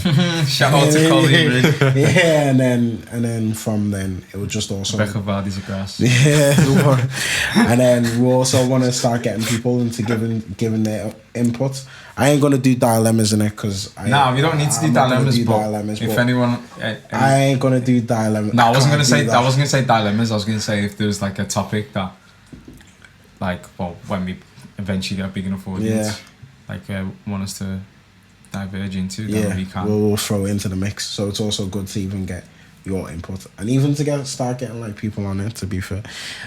Shout out to Colleen Rooney. Yeah, and then from then it would just also Rebecca Vardy's a grass. Yeah, and then we also want to start getting people into giving their input. I ain't gonna do dilemmas in it because we don't need to do dilemmas. If anyone, I ain't gonna do dilemmas. No, I wasn't gonna say dilemmas. I was gonna say if there's like a topic that, like, well, when we eventually get a big enough audience, want us to diverge into, then we can. We'll throw it into the mix. So it's also good to even get your input and even to start getting like people on it. To be fair,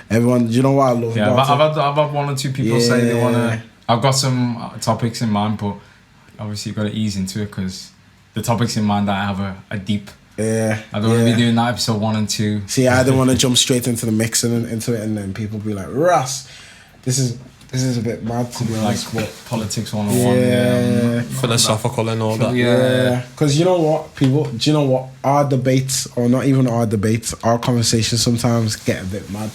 everyone, do you know what I love? Yeah, I've had one or two people say they wanna. I've got some topics in mind, but obviously you've got to ease into it because the topics in mind that I have are deep. Yeah. I don't want to be doing that episode 1 and 2. See, I don't want to jump straight into the mix and into it, and then people be like, Russ, this is a bit mad to be honest. Like politics 101. Philosophical and all that. Yeah. Because you know what, people, do you know what? Our debates, or not even our debates, our conversations sometimes get a bit mad.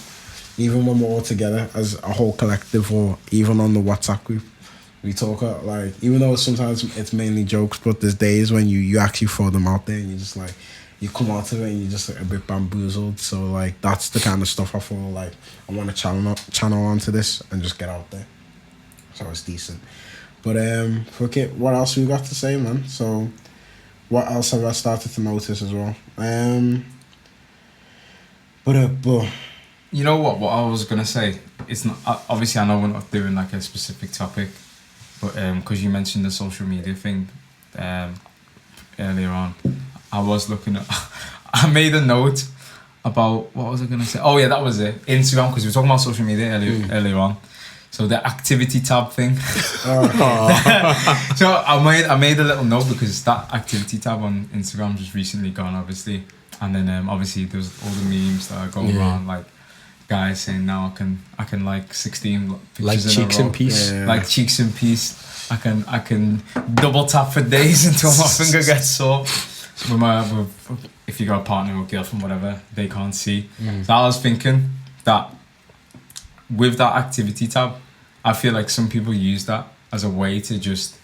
Even when we're all together as a whole collective, or even on the WhatsApp group, we talk like, even though sometimes it's mainly jokes, but there's days when you actually throw them out there and you just like, you come out of it and you're just like a bit bamboozled. So like that's the kind of stuff I feel like I want to channel onto this and just get out there. So it's decent. But fuck it, what else we got to say, man? So what else have I started to notice as well? But you know what I was gonna say, it's not obviously I know we're not doing like a specific topic, but because you mentioned the social media thing earlier on, I was looking at I made a note about what was I gonna say. Oh yeah, that was it, Instagram, because we were talking about social media earlier on. So the activity tab thing. So I made a little note because that activity tab on Instagram just recently gone, obviously, and then obviously there's all the memes that are going around, like guys saying now I can like 16 pictures like in cheeks a row. in peace. Like cheeks in peace. I can double tap for days until my finger gets sore. If you got a partner or girlfriend, whatever, they can't see. So I was thinking that with that activity tab, I feel like some people use that as a way to just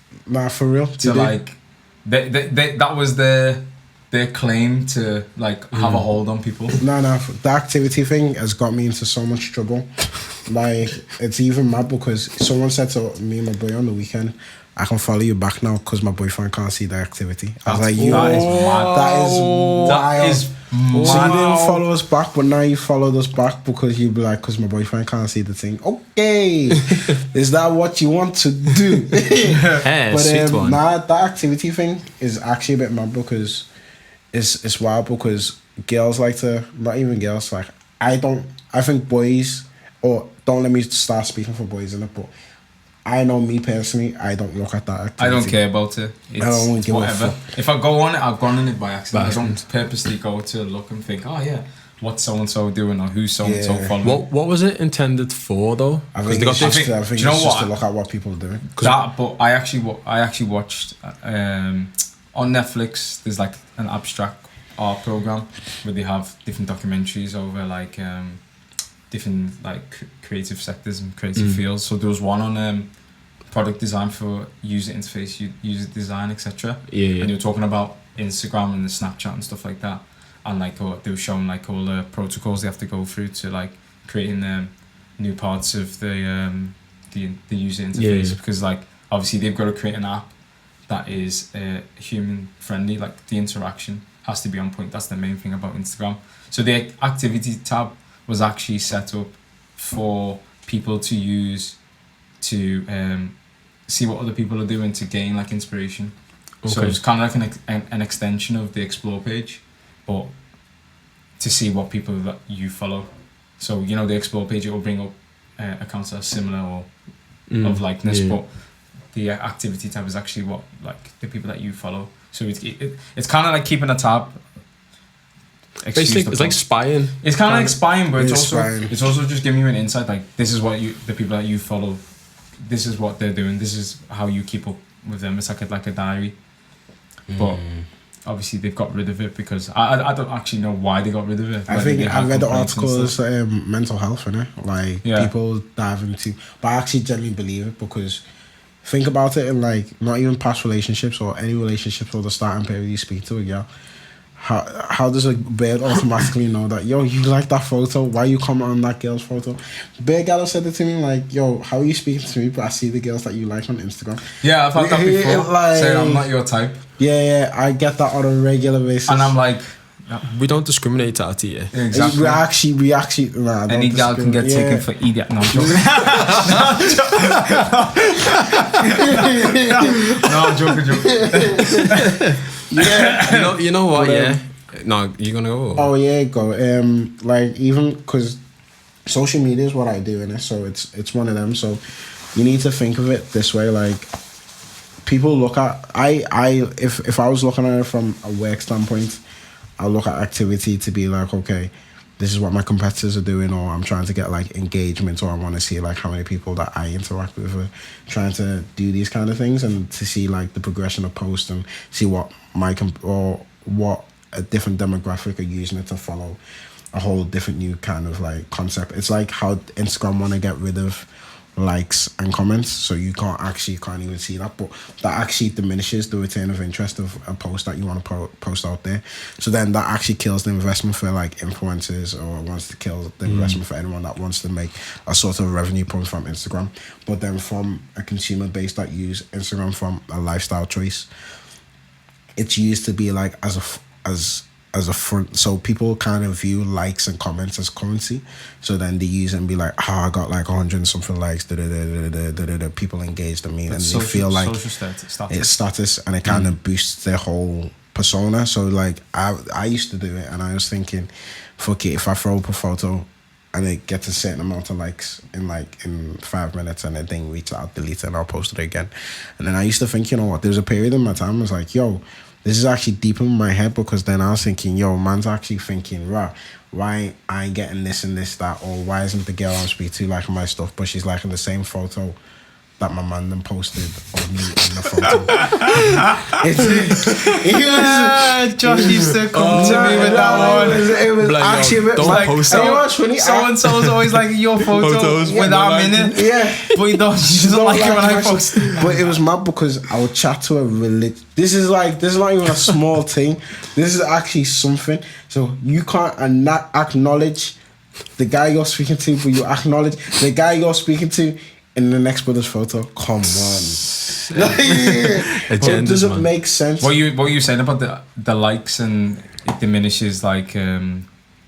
for real, to like they that was their claim to like have a hold on people. No, the activity thing has got me into so much trouble. Like, it's even mad because someone said to me and my boy on the weekend, I can follow you back now because my boyfriend can't see the activity. I was like, that is mad. That is mad. So you didn't follow us back, but now you followed us back because you'd be like, because my boyfriend can't see the thing. Okay, is that what you want to do? Hey, but that activity thing is actually a bit mad because it's wild because girls like to, not even girls, like I think boys, or don't let me start speaking for boys in it, but I know me personally, I don't look at that activity. I don't care about it. It's whatever. If I go on it, I've gone on it by accident. I don't purposely go to look and think, oh yeah, what's so and so doing or who's so and so following. What was it intended for though? I think it's just to look at what people are doing. But I actually watched on Netflix. There's like an abstract art program where they have different documentaries over like different like creative sectors and creative fields. So there was one on product design for user interface, user design, etc. And they were talking about Instagram and the Snapchat and stuff like that, and like they were showing like all the protocols they have to go through to like creating new parts of the user interface, because like obviously they've got to create an app that is human friendly, like the interaction has to be on point. That's the main thing about Instagram. So the activity tab was actually set up for people to use to see what other people are doing to gain like inspiration. Okay. So it's kind of like an extension of the explore page, but to see what people that you follow. So you know the explore page, it will bring up accounts that are similar or of likeness, but the activity tab is actually what like the people that you follow. So it's kind of like keeping a tab. Basically, it's like spying. It's kind of like spying, but it's also just giving you an insight. Like this is what the people that you follow, this is what they're doing. This is how you keep up with them. It's like a diary. But obviously they've got rid of it because I don't actually know why they got rid of it. I think I read the article as mental health, innit? Like people dive into, but I actually genuinely believe it because think about it in like not even past relationships or any relationships or the starting period you speak to a girl. how does a bird automatically know that, yo, you like that photo? Why you comment on that girl's photo? Bear Gallo said it to me like, yo, how are you speaking to me? But I see the girls that you like on Instagram. Yeah, I've had that before. Saying I'm not your type. Yeah, I get that on a regular basis. And I'm like, we don't discriminate at you. Exactly. We actually. Nah, any girl can get taken for idiot. No, I'm joking. No, I'm joking. Yeah. You know what? Yeah. No, you gonna go? Oh yeah, go. Like even because social media is what I do in it, so it's one of them. So you need to think of it this way, like. People look at if I was looking at it from a work standpoint, I'll look at activity to be like, okay, this is what my competitors are doing, or I'm trying to get like engagement, or I want to see like how many people that I interact with are trying to do these kind of things, and to see like the progression of posts and see what what a different demographic are using it to follow a whole different new kind of like concept. It's like how Instagram want to get rid of likes and comments, so you can't even see that, but that actually diminishes the return of interest of a post that you want to post out there. So then that actually kills the investment for like influencers, or wants to kill the investment for anyone that wants to make a sort of revenue point from Instagram. But then from a consumer base that use Instagram from a lifestyle choice, it's used to be like as a front, so people kind of view likes and comments as currency. So then they use it and be like, I got like 100 and something likes, people engaged in me, and they feel like it's status, and it kind of boosts their whole persona. So like I used to do it, and I was thinking, fuck it, if I throw up a photo and it gets a certain amount of likes in 5 minutes and it didn't reach, I'll delete it and I'll post it again. And then I used to think, you know what, there's a period in my time I was like, yo, this is actually deep in my head, because then I was thinking, yo, man's actually thinking, right, why I ain't getting this and this, that, or why isn't the girl I'm speaking to liking my stuff, but she's liking the same photo that my man then posted of me in the photo. Josh used to come to me with that one. It was like, actually a bit don't post that. You know what's funny? So-and-so's always like your photos without a minute. Yeah. But you don't like it when I post. But it was mad because I would chat to a this is not even a small thing. This is actually something. So you can't acknowledge the guy you're speaking to, but you acknowledge the guy you're speaking to in the next brother's photo. Come on. Does it make sense? What you saying about the likes, and it diminishes like the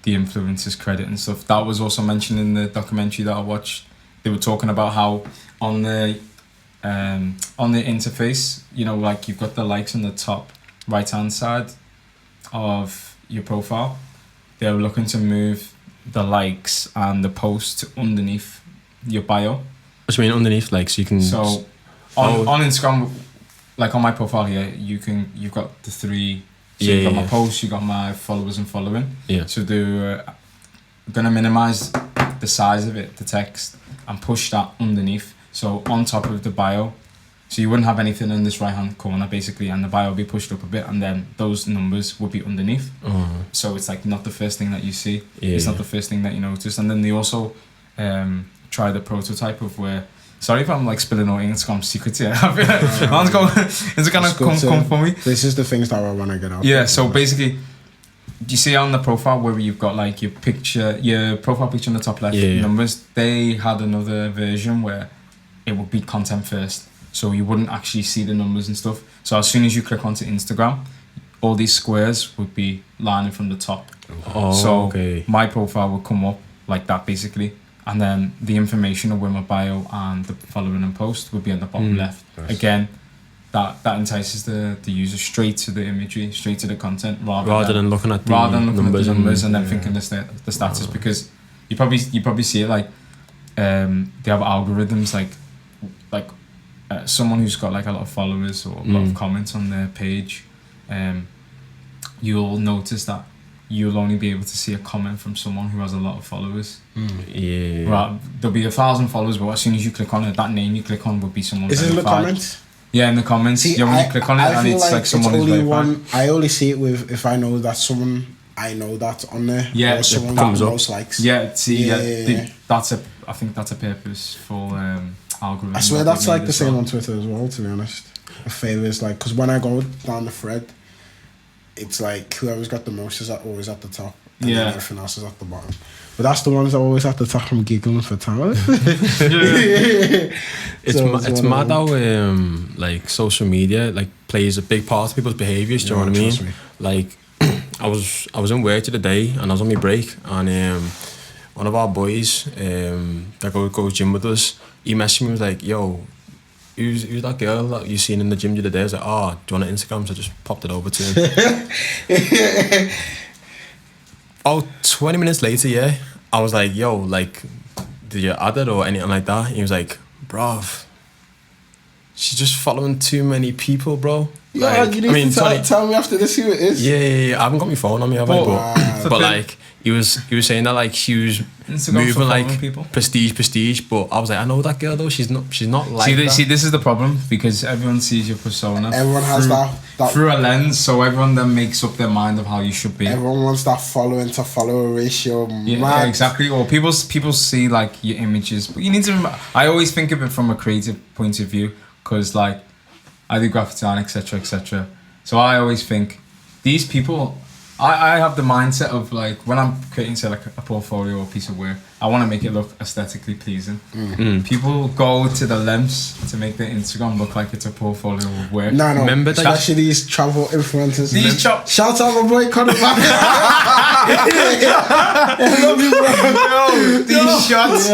influencer's credit and stuff. That was also mentioned in the documentary that I watched. They were talking about how on the interface, you know, like you've got the likes on the top right hand side of your profile. They're looking to move the likes and the post underneath your bio. What do you mean underneath? Like, so you can. So on Instagram, like on my profile here, you've got the three. So you've got my posts, you got my followers and following. Yeah. So I'm gonna minimize the size of it, the text, and push that underneath. So on top of the bio, so you wouldn't have anything in this right hand corner basically, and the bio will be pushed up a bit, and then those numbers would be underneath. So it's like not the first thing that you see. It's not the first thing that you notice. And then they also try the prototype of where. Sorry if I'm like spilling all Instagram secrets here. Man's going. It's gonna come for me. This is the things that I want to get out. Yeah. So basically, you see on the profile where you've got like your profile picture in the top left, numbers. They had another version where it would be content first, so you wouldn't actually see the numbers and stuff. So as soon as you click onto Instagram, all these squares would be lining from the top. My profile would come up like that basically. And then the information of where my bio and the following and post would be on the bottom left. Nice. Again, that entices the user straight to the imagery, straight to the content, rather than looking at the numbers and then thinking the status. Because you probably see it like they have algorithms like someone who's got like a lot of followers or a lot of comments on their page. You'll notice that you'll only be able to see a comment from someone who has a lot of followers. Right, there'll be 1,000 followers, but as soon as you click on it, that name you click on would be someone. Is it in the comments? Yeah, in the comments. See, when you click on it, and it's like someone who's verified. I only see it with if I know that someone I know that's on there. Yeah, or someone that most likes. Yeah, see, I think that's a purposeful algorithm. I swear that's like the same on Twitter as well. To be honest, a favour is like because when I go down the thread. it's like whoever's got the most is always at the top. And Yeah. then everything else is at the bottom. But that's the ones that are always at the top from giggling for time. It's mad how like social media like plays a big part of people's behaviours. Do you know what I trust mean? me. Like I was in work the other day and I was on my break and one of our boys that goes gym with us, he messaged me, was like, yo, who's that girl that you seen in the gym the other day? I was like, oh, do you want an Instagram? So I just popped it over to him. 20 minutes later, yeah, I was like, yo, like, did you add it or anything like that? He was like, bruv, she's just following too many people, bro. Yeah, Like, you need to tell me after this who it is. Yeah. I haven't got my phone on me, have I? But like, he was saying that like she was Instagram moving for like following people. prestige. But I was like, I know that girl though. She's not like that. See, this is the problem because everyone sees your persona. Everyone has that through a lens, so everyone then makes up their mind of how you should be. Everyone wants that following to follower ratio. Yeah, exactly. Or people see like your images, but you need to remember. I always think of it from a creative point of view because like I do graphic design, etc. So I always think these people. I have the mindset of like when I'm creating say like a portfolio or a piece of work, I want to make it look aesthetically pleasing. People go to the lengths to make their Instagram look like it's a portfolio of work. No. Remember that? Especially these travel influencers. Shout out my boy Conor Back. I love you, bro. These shots.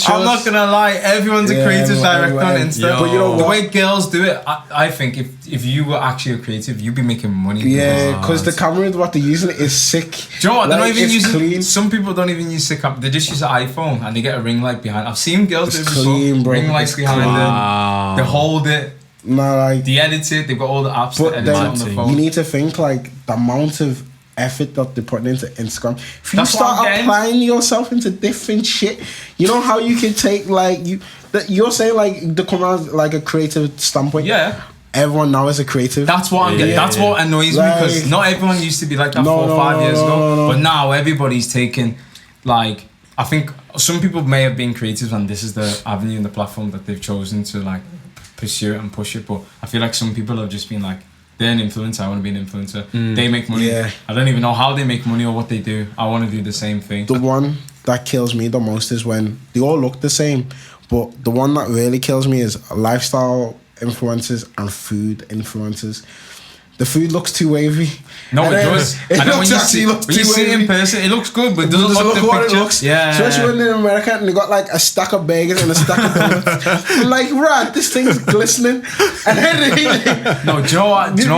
I'm not gonna lie, everyone's a creative director on Insta. But you know the what? way girls do it, I think if you were actually a creative, you'd be making money. Yeah, because the camera what they're using is sick. Do you know what? They're not Like, even it's using. clean. Some people don't even use the camera. They just use an iPhone and they get a ring light behind. I've seen girls do it It's before. clean, bro. Ring lights It's behind clean. them. They hold it. No, like, They edit it. They've got all the apps to but edit it on the then phone. you need to think like the amount of effort that they're putting into Instagram. If you That's what I'm start getting. applying yourself into different shit, you know how you can take like you're saying like the come out like a creative standpoint. Yeah. Everyone now is a creative. That's what I'm getting. That's what annoys me because Like- not everyone used to be like that No, 4 or 5 years ago. no. But now everybody's taking, like, I think some people may have been creatives and this is the avenue and the platform that they've chosen to like pursue it and push it. But I feel like some people have just been like, they're an influencer, I want to be an influencer. They make money. Yeah. I don't even know how they make money or what they do. I want to do the same thing. The one that kills me the most is when they all look the same, but the one that really kills me is lifestyle influencers and food influencers. The food looks too wavy. No, And it then does. it And then when you looks see it in wavy. person, it looks good, but it doesn't Doesn't look the what it picture. looks. Yeah. Especially when they're in America and they got like a stack of bagels and a stack of donuts. I'm like, right, this thing's glistening. And then No, do you know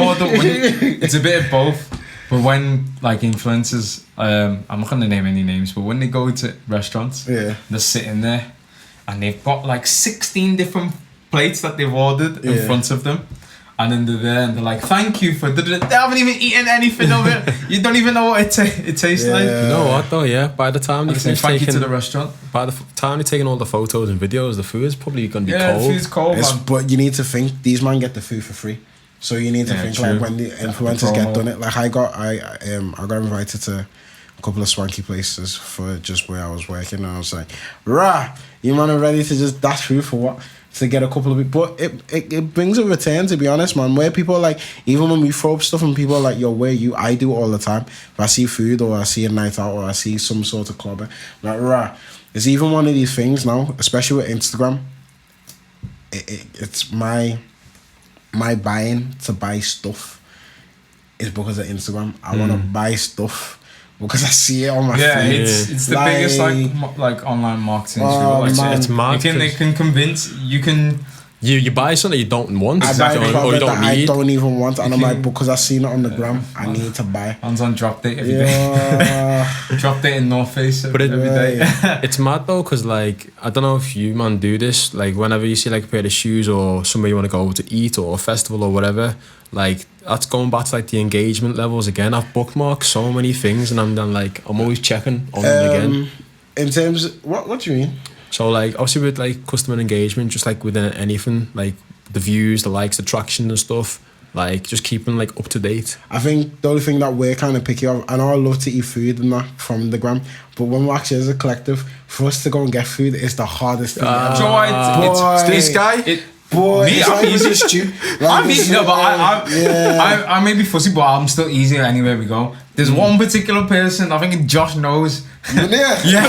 what? It's a bit of both. But when like influencers, I'm not gonna name any names, but when they go to restaurants, Yeah. they're sitting there and they've got like 16 different plates that they've ordered in Yeah. front of them. And then they're there and they're like, thank you for... They haven't even eaten anything of it. You don't even know what it tastes like. You know what though? Yeah, by the time they And say finish thank you to taking, the restaurant. by the time they're taking all the photos and videos, the food's probably gonna be Yeah, cold. the food's cold, man. but you need to think these man get the food for free. So you need to Yeah, think true. like when the influencers promo. get done it. Like I got invited to a couple of swanky places for just where I was working, and I was like, rah, you man are ready to just dash through for what? To get a couple of it, but it brings a return, to be honest, man. Where people are like, even when we throw up stuff and people are like, yo, where you? I do it all the time. If I see food or I see a night out or I see some sort of club, I'm like, rah. It's even one of these things now, especially with Instagram. It's my buying to buy stuff is because of Instagram. I want to buy stuff because I see it on my feed. It's the biggest like online marketing. Man. It's mad. They can convince you can. You buy something you don't want, I buy or you product don't that need. I don't even want, and I'm like, because I seen it on the gram, I need to buy. Hands on drop date every day. Yeah. Drop date in North Face every But day. It's mad though, cause like I don't know if you man do this. Like whenever you see like a pair of shoes or somewhere you want to go to eat or a festival or whatever, like that's going back to like the engagement levels again. I've bookmarked so many things, and I'm always checking on them again. In terms of, what do you mean? So like obviously with like customer engagement, just like with anything, like the views, the likes, the traction and stuff, like just keeping like up to date. I think the only thing that we're kind of picky of, I know I love to eat food and that from the gram, but when we're actually as a collective, for us to go and get food is the hardest thing ever. Do you know what? Boy. This guy, Boy, Me, it's I'm like with easy. the stew. I'm easy, no, but yeah. I may be fussy, but I'm still easy anywhere we go. There's one particular person, I think Josh knows. Yeah.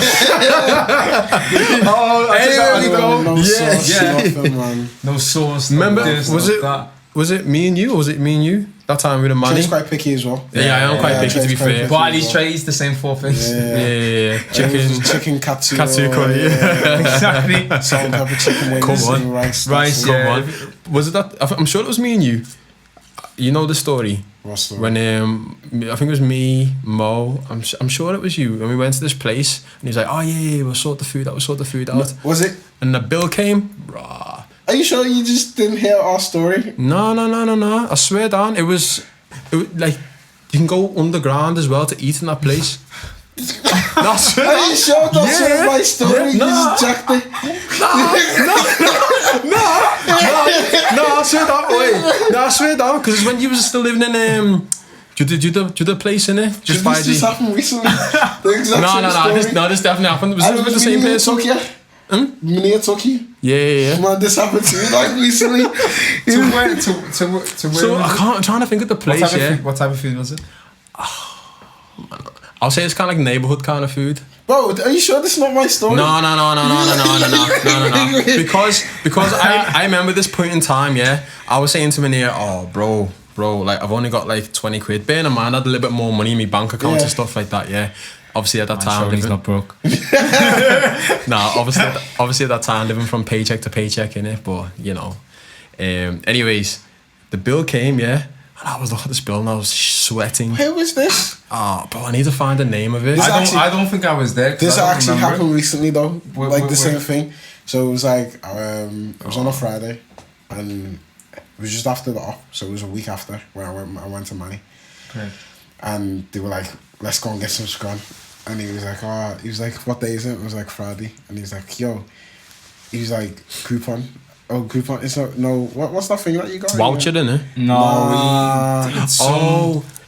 Oh, anywhere we go. No sauce, nothing, man. No sauce. Remember, this, was no it that. was it me and you, or was it me and you that time with the money? Trey's quite picky as well. Yeah, I am quite picky to be Trey's quite fair. picky. But at least Trey eats the same 4 things. Yeah. Chicken katsu. Katsu curry, yeah. Exactly. Salt and pepper chicken wings. Come on. and rice. Rice, That's yeah. it. Come on. Was it that? I'm sure it was me and you. You know the story. What's the When I think it was me, Mo. I'm sure it was you. And we went to this place, and he was like, "Oh yeah, we'll sort the food out. We'll sort the food out." Was it? And the bill came. Rah. Are you sure you just didn't hear our story? No. I swear down. It was like you can go underground as well to eat in that place. That's Are you sure that's Yeah. my story? Yeah, You nah. just jacked it. No, I swear down. Wait, no, I swear down because it's when you was still living in do you the place in it? Just by This just the. happened recently. The exact No, same story. this definitely happened. Was it with the same person? Minnie took you. Yeah. Man, this happened to me like recently. To where? To where? So was it? I'm trying to think of the place. What type of food was it? I'll say it's kind of like neighborhood kind of food. Bro, are you sure this is not my story? No. Because I remember this point in time. Yeah, I was saying to Minnie, "Oh, bro, like I've only got like 20 quid. Bearing in mind, I had a little bit more money in my bank account and stuff like that. Yeah." Obviously at that time, he's not broke. obviously at that time, living from paycheck to paycheck, innit? But you know, anyways, the bill came, yeah, and I was looking at this bill and I was sweating. Who was this? Oh, bro, I need to find the name of it. I don't think I was there. This actually happened recently though. Where- same thing. So it was like it was on a Friday, and it was just after the op. So it was a week after when I went to Manny, Okay. and they were like, "Let's go and get some scran." And he was like, "What day is it?" I was like, "Friday." And he's like, "Yo," he was like, "Coupon." Oh, coupon. It's not no. What's that thing that you got? Voucher, innit? Nah. It's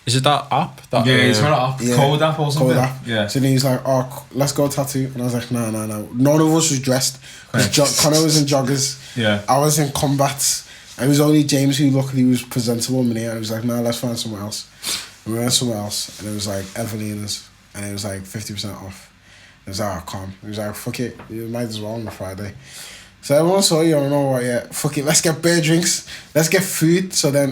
Is it that app? That, it's got an app. Yeah. Code app or something. Code app. Yeah. So then he's like, "Oh, let's go tattoo." And I was like, "No." None of us was dressed. Connor was in joggers. Yeah. I was in combats. It was only James who luckily was presentable. And I was like, "No, let's find somewhere else." And we went somewhere else, and it was like Evelina's, and it was like 50% off. It was like, "Oh, calm." It was like, "Fuck it, you might as well on a Friday." So everyone saw you, I don't know what yet. Fuck it, let's get beer drinks. Let's get food. So then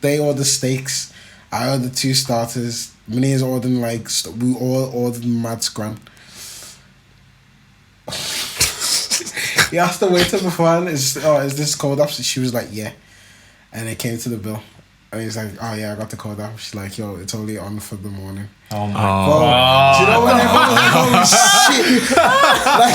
they ordered steaks. I ordered 2 starters. Minnie's ordering we all ordered mad scran. He asked the waiter beforehand, is this code up? So she was like, yeah. And it came to the bill. And he's like, oh yeah, I got the code up. She's like, yo, it's only on for the morning. Oh my Bro, do you know when everyone was like,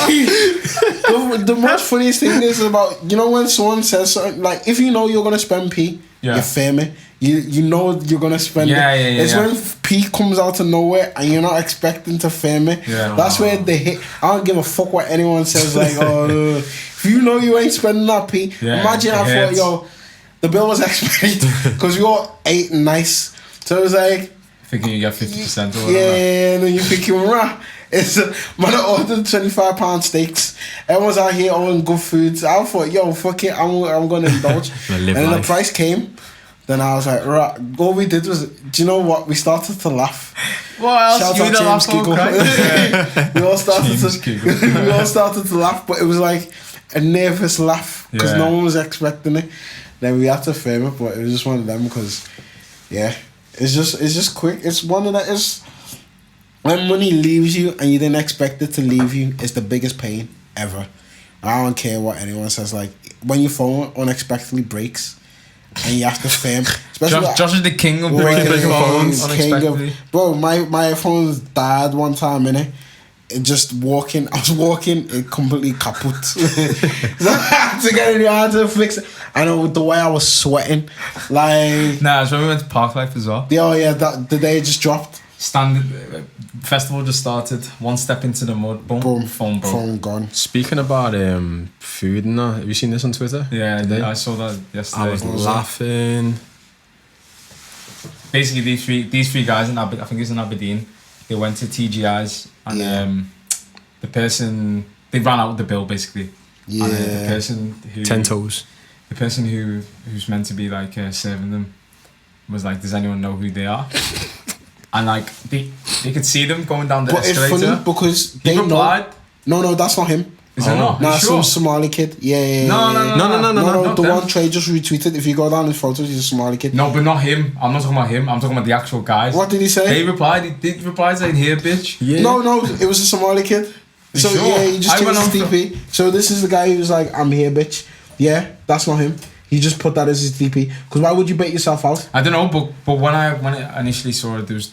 holy shit? Like, the most funniest thing is about, you know, when someone says something, like, if you know you're going to spend P, Yeah. you're famous. You know you're going to spend it. Yeah, It's when P comes out of nowhere and you're not expecting to fame it. Yeah. That's where they hit. I don't give a fuck what anyone says, like, oh, if you know you ain't spending that P, Yeah, imagine it I thought, hurts. yo, the bill was expected because we all ate nice. So it was like, Thinking you get 50% or whatever. yeah, and then you think you're rah. It's man, I ordered £25 steaks. Everyone's out here ordering good foods. I thought, yo, fuck it, I'm gonna indulge. And Live then the life. price came. Then I was like, right. All we did was, do you know what? We started to laugh. What else? Shout You out either laugh James or Giggle. cry. We all started James to Giggle. we all started to laugh, but it was like a nervous laugh because Yeah. no one was expecting it. Then we had to frame it, but it was just one of them because, yeah, it's just quick. It's one of that is when money leaves you and you didn't expect it to leave you. It's the biggest pain ever. I don't care what anyone says. Like when your phone unexpectedly breaks and you have to frame, especially Josh is the king of Boy, breaking the phones king of- unexpectedly. Bro, my phone's died one time, innit? It just I was walking, it completely kaput. So I had to get in the hand to fix it. I know the way I was sweating, like, Nah, it's when we went to Parklife as well. the day it just dropped. Festival just started. One step into the mud, boom, Boom, phone broke. phone gone. Speaking about food and that, have you seen this on Twitter? Yeah, Today? I saw that yesterday. I was laughing. Basically, these three guys in I think it was in Aberdeen. They went to TGI's and Yeah. the person they ran out the bill basically. Yeah. And, the person who 10 toes. the person who's meant to be like serving them was like, does anyone know who they are? And like they could see them going down the escalator. But it's funny because they replied. No, that's not him. Is it not? Nah, sure? some Somali kid. Yeah. No. The one Trey just retweeted. If you go down his photos, he's a Somali kid. No, but not him. I'm not talking about him. I'm talking about the actual guys. What did he say? They replied. He replied saying, "Here, bitch." Yeah. No, it was a Somali kid. So sure? yeah, he just changed his DP. So this is the guy who's like, "I'm here, bitch." Yeah, that's not him. He just put that as his DP. Because why would you bait yourself out? I don't know, but when I initially saw it, there was.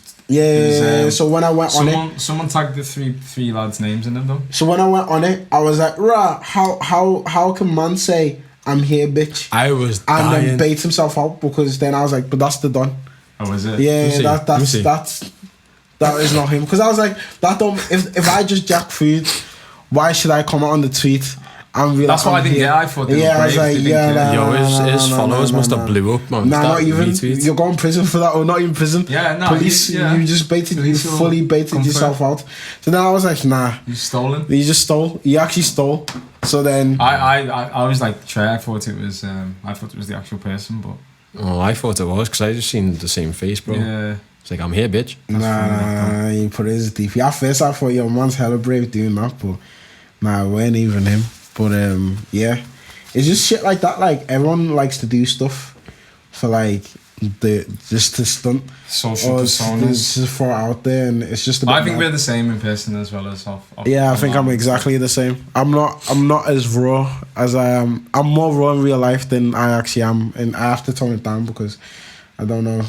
So when I went on it, someone tagged the three lads' names in them though. So when I went on it, I was like, "Rah, how can man say I'm here, bitch?" I was dying. And then bait himself out because then I was like, "But that's the Don." Oh, is it? Yeah, that is not him. Because I was like, that don't. If I just jack food, why should I comment on the tweet? That's why I didn't get. I thought they were brave. I was like, his followers must have blew up, man. Nah, not even. Retweet. You're going to prison for that, or not even prison. Yeah, no. Police, you just fully baited yourself out. So then I was like, nah. You stolen? You just stole. You actually stole. So then I was like, Trey. I thought it was the actual person, but. Oh, I thought it was because I just seen the same face, bro. Yeah. It's like, I'm here, bitch. Nah, you put it as DP. At first I thought, yo, man's hella brave doing that, but nah, it weren't even him. But yeah, it's just shit like that. Like everyone likes to do stuff for like just to stunt social personas, just for out there, and it's just. I think we're the same in person as well as off. Yeah, I think I'm exactly the same. I'm not as raw as I am. I'm more raw in real life than I actually am, and I have to tone it down because I don't know.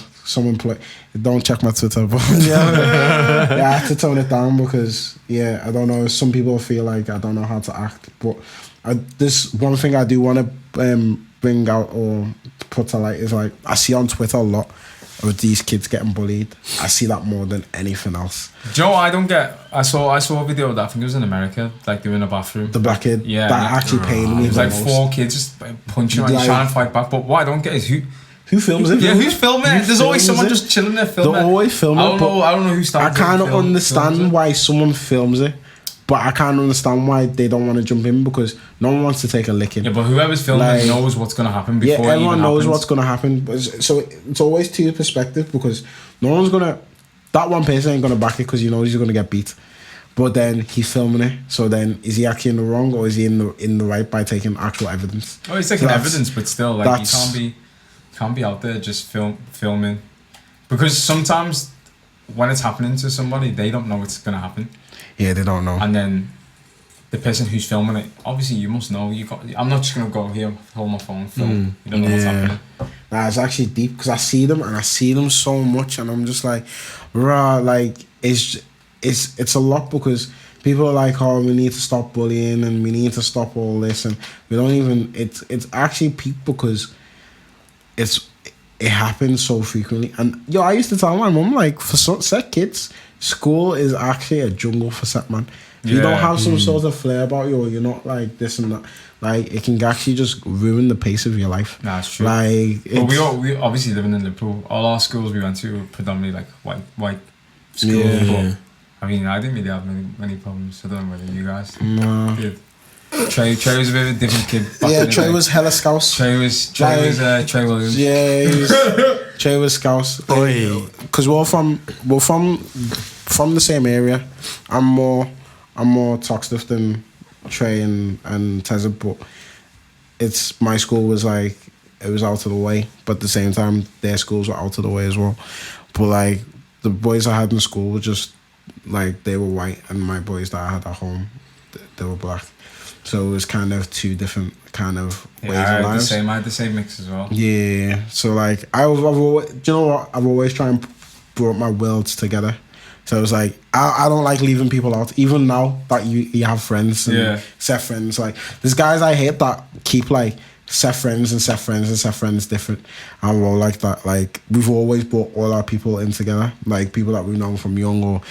Don't check my Twitter, but yeah, I have to tone it down because I don't know. Some people feel like I don't know how to act, but this one thing I do want to bring out or put to light is like I see on Twitter a lot of these kids getting bullied. I see that more than anything else. Joe, I don't get. I saw a video of that. I think it was in America. Like they were in a bathroom. The black kid. Yeah, that actually pained me. It was like 4 kids just punching and trying to fight back. But what I don't get is who films it? Yeah, who's filming it? There's always someone just chilling there filming. They're always filming it. I don't know who started. I can't understand why someone films it, but I can't understand why they don't want to jump in because no one wants to take a licking. Yeah, but whoever's filming knows what's going to happen before it even happens. Everyone knows what's going to happen. So it's always to perspective because no one's going to... That one person ain't going to back it because he knows he's going to get beat. But then he's filming it. So then is he actually in the wrong or is he in the right by taking actual evidence? Oh, he's taking evidence, but still, like you can't be out there just filming because sometimes when it's happening to somebody they don't know it's gonna happen. Yeah, they don't know. And then the person who's filming it, obviously you must know. I'm not just gonna go here, hold my phone, film. You don't know what's happening. Nah, it's actually deep because I see them so much, and I'm just like, rah, like it's a lot because people are like, oh, we need to stop bullying and we need to stop all this, and we don't even. It's actually peak because it happens so frequently. And I used to tell my mum, like, for set kids, school is actually a jungle for set man. If you don't have some sort of flair about you, or you're not like this and that, like it can actually just ruin the pace of your life. Nah, it's true. Like, but we obviously living in Liverpool. All our schools we went to were predominantly like white schools. Yeah. But I mean, I didn't really have many problems. I don't know whether you guys did. Trey was a bit of a different kid. Trey was hella scouse. Trey was Trey Williams. Yeah, Trey was scouse. Because we're from the same area. I'm more Toxteth than Trey and Tezza, but my school was like it was out of the way, but at the same time their schools were out of the way as well. But like the boys I had in school were just like they were white, and my boys that I had at home they were black. So it was kind of two different kind of ways of lives. I had the same mix as well. Yeah. So like I've always, do you know what? I've always tried and brought my worlds together. So it was like I don't like leaving people out. Even now that you have friends and set friends, like there's guys I hate that keep like set friends and set friends and set friends different. And we're all like that. Like we've always brought all our people in together, like people that we've known from young or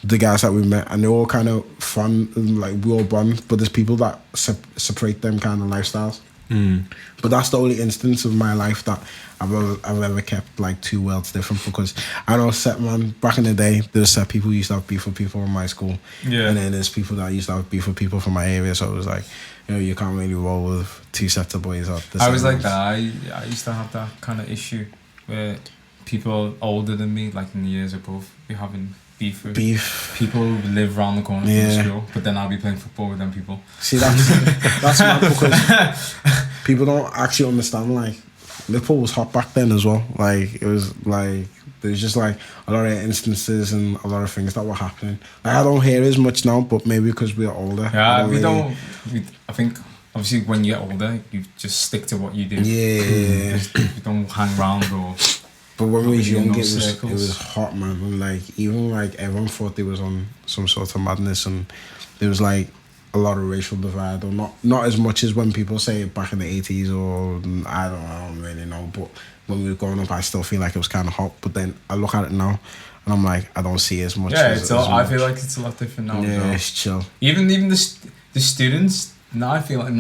the guys that we met, and they're all kind of fun and like we all bond, but there's people that separate them kind of lifestyles. But that's the only instance of my life that I've ever kept like two worlds different, because I know set man back in the day there's set people who used to have beef with people from my school, and then there's people that used to have beef with people from my area, so it was like, you know, you can't really roll with two sets of boys at the same I was like house. that. I used to have that kind of issue where people older than me, like in the years above, be having beef with people who live around the corner from the school, but then I'll be playing football with them people. See, that's mad, because people don't actually understand, like, Liverpool was hot back then as well. Like, it was like, there's just like a lot of instances and a lot of things that were happening. Like, I don't hear as much now, but maybe because we're older. Yeah, I think obviously when you get older, you just stick to what you do. Yeah. You don't hang around or. But when we was young, those it was hot, man. And like, even like everyone thought they was on some sort of madness, and there was like a lot of racial divide, or not as much as when people say it back in the 80s, or I don't really know. But when we were growing up, I still feel like it was kind of hot. But then I look at it now, and I'm like, I don't see as much. Yeah, I feel like it's a lot different now. Yeah, it's chill. Even the students. Now I feel like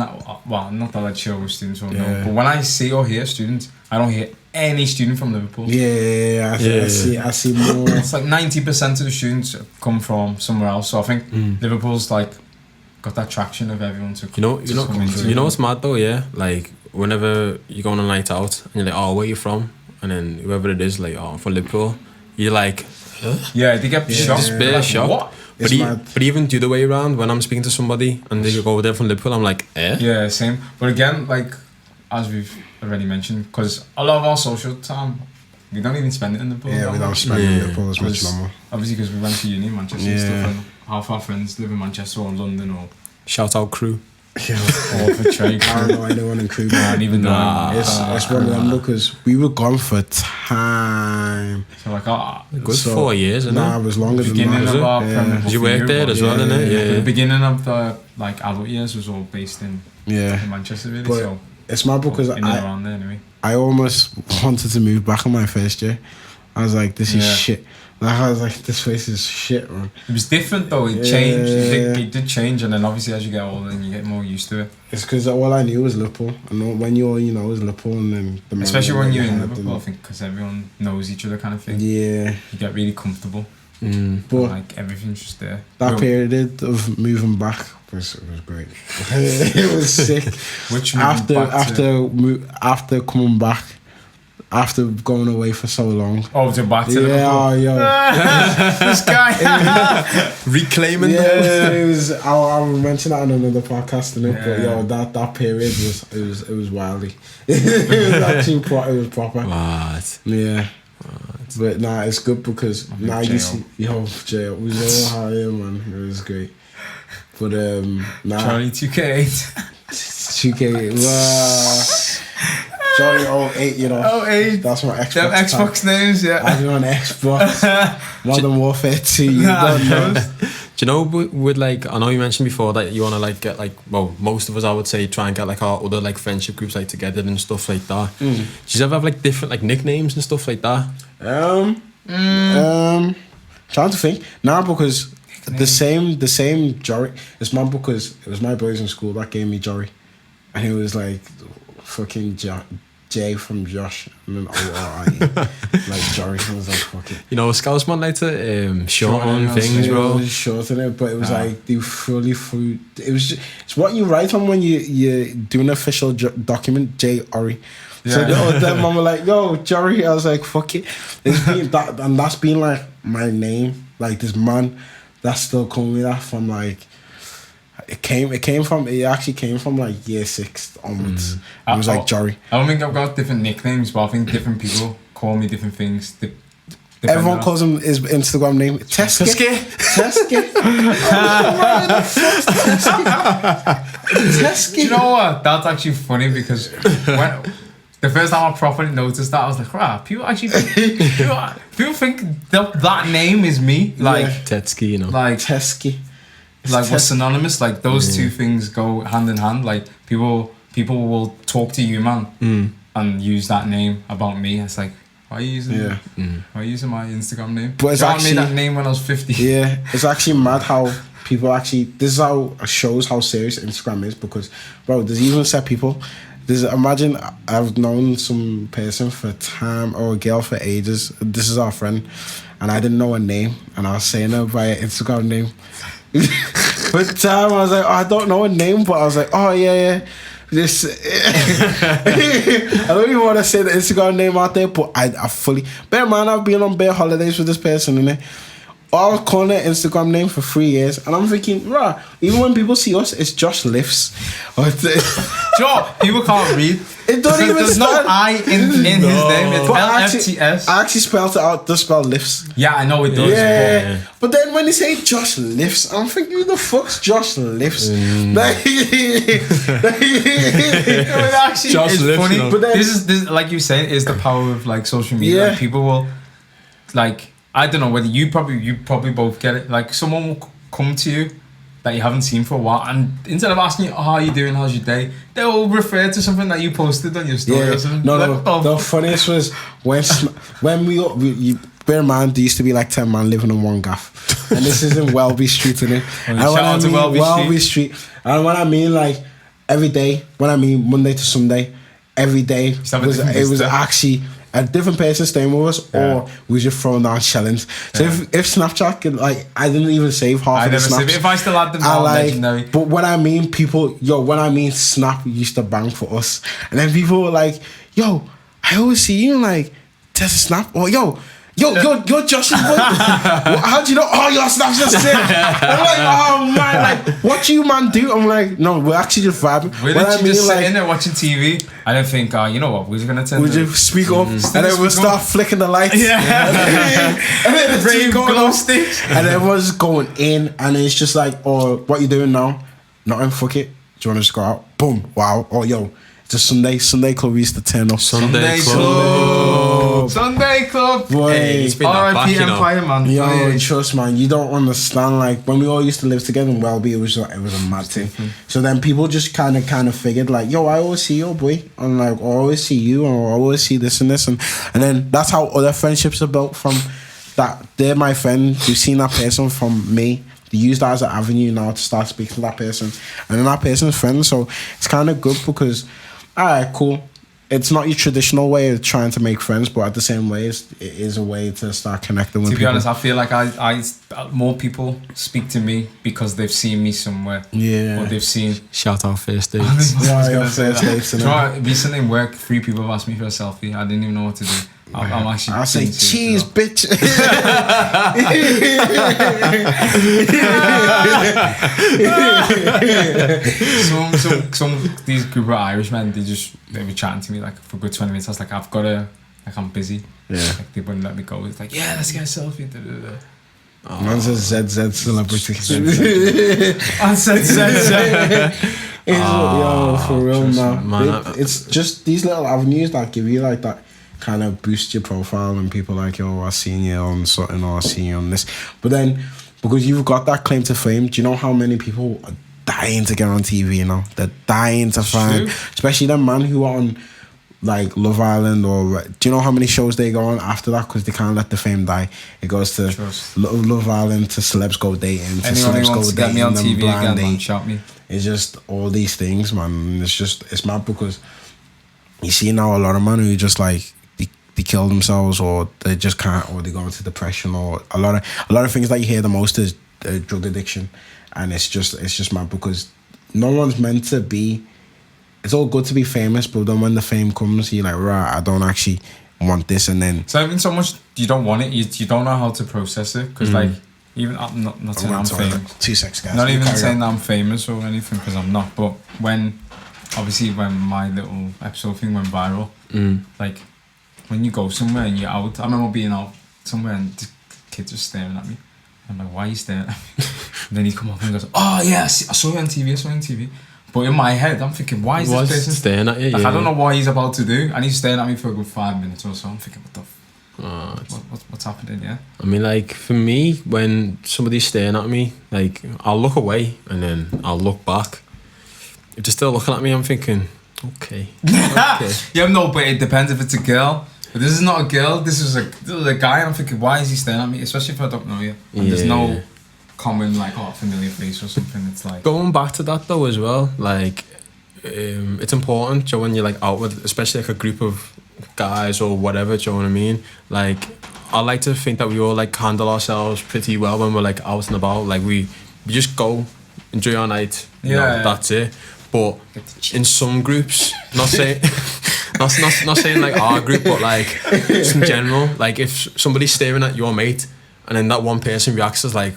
well, not that I chill with students or no, but when I see or hear students, I don't hear any student from Liverpool. I see more. It's like 90% of the students come from somewhere else. So I think Liverpool's like got that traction of everyone to you know what's mad though, yeah? Like whenever you go on a night out and you're like, oh, where you from? And then whoever it is, like, oh, I'm from Liverpool. You're like, huh? Yeah, they get shocked. Just bare shocked. What? But even the other way around, when I'm speaking to somebody and they go over there from Liverpool, I'm like, eh? Yeah, same. But again, like, as we've already mentioned, because a lot of our social time, we don't even spend it in Liverpool. Yeah, we don't spend it in Liverpool as much no more. Obviously, because we went to uni in Manchester and stuff, and half our friends live in Manchester or London or... Shout out Crew. Or for Trade. I don't know anyone in Crew. I don't even know. It's one of them, because we were gone for time. So like, good 4 years, isn't it? It was longer than that. Did you work there as well, didn't it? Yeah. The beginning of the like adult years was all based in Manchester, really. But so it's mad because around there, anyway. I almost wanted to move back in my first year. I was like, this is shit. Like, I was like, this place is shit, man. It was different though. It changed. It did change, and then obviously as you get older, and you get more used to it. It's because all I knew was Liverpool, and when you're, you know, was Liverpool, and then especially when you're in Liverpool, I think, because everyone knows each other, kind of thing. Yeah, you get really comfortable. But like everything's just there. That period of moving back was great. It was sick. Which after coming back. After going away for so long. Oh, to back to Liverpool. This guy. Reclaiming it was. I'll mention that in another podcast, innit? But that period was wildly. It was actually it was proper. What? Yeah. But nah, it's good because now you see jail. We was all high, man. It was great. But Charlie 2K8. 2K. Wow. Johnny 08, you know. 08. That's my Xbox. Them Xbox names, yeah. I do on Xbox. Modern Warfare 2. You don't know. Do you know, with like, I know you mentioned before that you want to like get like, well, most of us I would say try and get like our other like friendship groups like together and stuff like that. Do you ever have like different like nicknames and stuff like that? Trying to think. Nah, because the same Jory. It's mad because it was my boys in school that gave me Jory, and it was like fucking J from Josh and then O-R-I-E. Like Jory. I was like, fuck it. You know, Scousman like to shorten things, bro. It was shorten it, but it was like they fully through. It was just, it's what you write on when you do an official document. J Ori. So the mom were like, yo, Jory. I was like, fuck it. It's been that, and that's been like my name. Like this man that's still calling me that from like. It actually came from like year 6 onwards. It was like Jory. I don't think I've got different nicknames, but I think different people call me different things. Everyone calls him his Instagram name Teske. Teske. Do you know what? That's actually funny because when the first time I properly noticed that, I was like, right, people actually people think that name is me. Like Tetski, you know. Like Teske. Like what's synonymous? Like those two things go hand in hand. Like people will talk to you, man, and use that name about me. It's like, why are you using why are you using my Instagram name? But it's actually, I made that name when I was 50. Yeah, it's actually mad how people actually. This is how shows how serious Instagram is because, bro, there's even set people Imagine I've known some person for time or a girl for ages. This is our friend, and I didn't know her name, and I was saying her by her Instagram name. For time, I was like, oh, I don't know her name, but I was like, oh yeah. This I don't even want to say the Instagram name out there, but I fully. Bear in mind, I've been on bare holidays with this person, innit? I was calling her Instagram name for 3 years, and I'm thinking, rah, even when people see us, it's Josh Lifts. Sure, people can't read. It don't even There's stand. no I in his name. It's LFTS. I actually spelled it out to spell lifts. Yeah, I know it does. Yeah. But then when they say Josh Lifts, I'm thinking, who the fuck's Josh Lifts? Actually, Josh it's Lifts, funny. you know. But then, this is like you saying, is the power of like social media. Yeah. Like, people will, like, I don't know whether you probably both get it. Like, someone will come to you that you haven't seen for a while, and instead of asking you, oh, how are you doing, how's your day, they will refer to something that you posted on your story or something. No, like, oh, the funniest was when we bear in mind, there used to be like 10 man living in one gaff, and this is in Welby Street, innit? Shout out to Welby Street. And when I mean like every day, when I mean Monday to Sunday, every day it was actually a different person staying with us, or we were just throwing down shellings. So if Snapchat could, like, I didn't even save half of the snaps. If I still had them, now, like, legendary. but when I mean Snap used to bang for us, and then people were like, yo, I always see you like, there's a Snap, or you're Josh's boy. How do you know? Oh, your Snap's just there. I'm like, oh man, like, what you man do? I'm like, no, we're actually just vibing. We're literally just sitting there watching TV. I don't think, you know what, we're just gonna turn. We just speak up, and then we'll start flicking the lights. Yeah. And then the Brave going glow off, sticks. and everyone's going in, and it's just like, oh, what you doing now? Nothing. Fuck it. Do you want to just go out? Boom. Wow. Oh, yo. It's a Sunday club we used to turn up. Sunday club. Boy. Hey, it's been that back, R.I.P. you know. Empire, man. Yo, trust man, you don't understand. Like when we all used to live together in Welby, it was a mad thing. So then people just kind of figured like, yo, I always see your boy, and like I always see you, or I always see this and this, and then that's how other friendships are built from. That they're my friend. You've seen that person from me. They use that as an avenue now to start speaking to that person, and then that person's friend. So it's kind of good because, alright, cool. It's not your traditional way of trying to make friends, but at the same way, it is a way to start connecting with people. To be honest, I feel like I more people speak to me because they've seen me somewhere. Yeah. Or they've seen. Shout out first dates. First dates. Recently in work, 3 people have asked me for a selfie. I didn't even know what to do. I'm actually. I say cheese, bitch. some these group of Irishmen, they were chatting to me like for a good 20 minutes. I was like, I'm busy. Yeah. Like they wouldn't let me go. It's like, yeah, let's get a selfie. Man's a ZZ celebrity. I said ZZ. Yo, for real, man. Man, It's just these little avenues that give you like that kind of boost your profile, and people like, yo, I seen you on something, or I seen you on this. But then because you've got that claim to fame, do you know how many people are dying to get on TV? You know, they're dying to find, especially them man who are on like Love Island, or do you know how many shows they go on after that because they can't let the fame die? It goes to Love Island, to Celebs Go Dating, to anyone Celebs who wants Go to get me Dating, on TV again, date. man, shout me. It's just all these things, man. It's mad because you see now a lot of men who just like they kill themselves, or they just can't, or they go into depression, or a lot of things that you hear the most is drug addiction, and it's just mad because no one's meant to be. It's all good to be famous, but then when the fame comes, you're like, right, I don't actually want this, and then so even so much you don't want it, you don't know how to process it because like even I'm not saying I'm famous. 2 seconds, guys. Not even saying that I'm famous or anything because I'm not. But when my little episode thing went viral, like when you go somewhere and you're out, I remember being out somewhere and the kids were staring at me. I'm like, why are you staring at me? And then he come up and goes, oh yeah, I saw you on TV. But in my head, I'm thinking, why is this person staring at you? Like, I don't know what he's about to do, and he's staring at me for a good 5 minutes or so. I'm thinking, what's happening? Yeah. I mean, like for me, when somebody's staring at me, like I'll look away and then I'll look back. If they're still looking at me, I'm thinking, okay. Yeah, no, but it depends if it's a girl. But this is not a girl. This is a guy. And I'm thinking, why is he staring at me? Especially if I don't know you. And there's no common like familiar face or something. It's like going back to that though as well. Like it's important, Joe, when you're like out with, especially like a group of guys or whatever, do you know what I mean? Like, I like to think that we all like handle ourselves pretty well when we're like out and about. Like we just go, enjoy our night, you know, that's it. But in some groups, not saying not saying like our group, but like just in general, like if somebody's staring at your mate and then that one person reacts as like,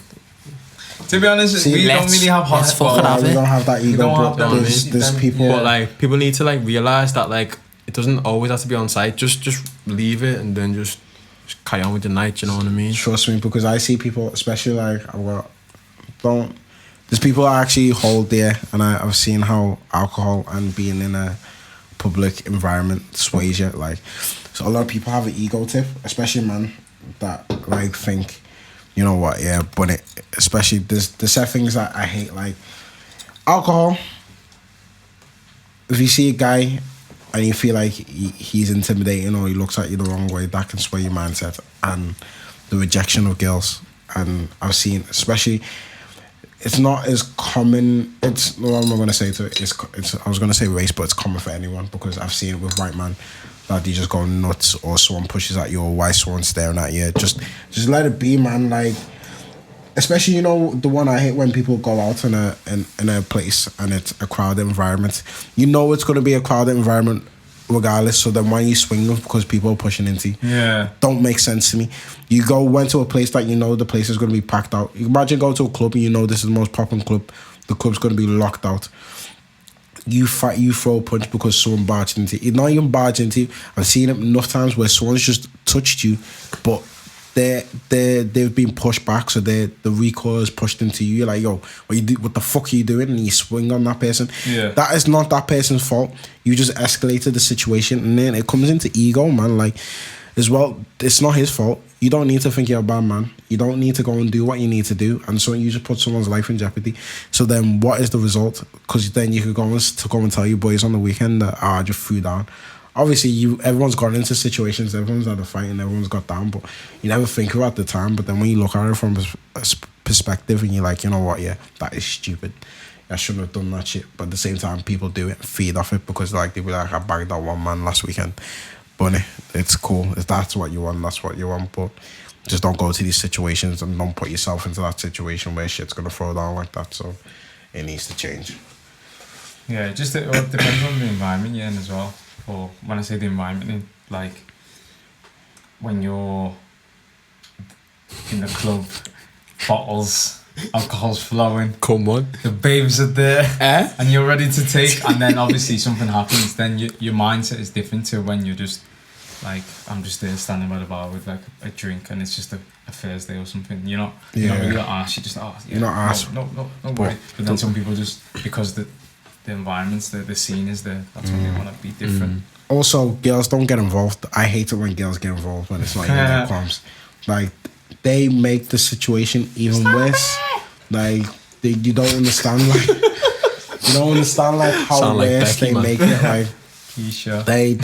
to be honest, we don't really have hot. We don't have that ego, but there's people. But like people need to like realize that like it doesn't always have to be on site. Just leave it and then just carry on with your night. You know what I mean? Trust me, because I see people, especially like there's people I actually hold there, and I've seen how alcohol and being in a public environment sways you. Like, so a lot of people have an ego tip, especially man that like think, you know what, yeah, but especially there's set things that I hate, like alcohol. If you see a guy and you feel like he's intimidating or he looks at you the wrong way, that can sway your mindset and the rejection of girls. And I've seen, especially, it's not as common. It's what am I gonna say to it? It's I was gonna say race, but it's common for anyone, because I've seen it with white man that you just go nuts, or someone pushes at you, or why someone's staring at you. Just let it be, man. Like, especially, you know, the one I hate when people go out in a place and it's a crowded environment. You know it's gonna be a crowded environment regardless. So then why you swing them because people are pushing into you? Yeah, don't make sense to me. You went to a place that you know the place is gonna be packed out. You imagine going to a club and you know this is the most popular club. The club's gonna be locked out. You fight, you throw a punch because someone barged into you. You're not even barged into you. I've seen it enough times where someone's just touched you, but they've been pushed back, so the recoil is pushed into you. You're like, yo, what the fuck are you doing? And you swing on that person. Yeah. That is not that person's fault. You just escalated the situation, and then it comes into ego, man. Like, as well, it's not his fault. You don't need to think you're a bad man. You don't need to go and do what you need to do, and so you just put someone's life in jeopardy. So then what is the result? Because then you could go and tell your boys on the weekend that I just threw down. Obviously, everyone's gone into situations, everyone's had a fight and everyone's got down, but you never think of it at the time. But then when you look at it from a perspective and you're like, you know what, yeah, that is stupid. I shouldn't have done that shit. But at the same time, people do it and feed off it, because like they be like, I bagged that one man last weekend. But it's cool. If that's what you want, that's what you want. But just don't go to these situations and don't put yourself into that situation where shit's going to throw down like that. So it needs to change. Yeah, it depends on the environment you're in as well. Or when I say the environment, like when you're in the club, bottles, alcohol's flowing, come on, the babes are there, and you're ready to take, and then obviously something happens, then your mindset is different to when you're just like, I'm just there standing by the bar with like a drink and it's just a Thursday or something. You're not really arsed, you're just you're not arsed. No worry. But then some people just, because the environments, the scene is there, that's when they want to be different. Also, girls don't get involved. I hate it when girls get involved when it's not even their crimes. Like, they make the situation even worse. Like, you don't understand, like, how worse they make it. Like, Keisha. They.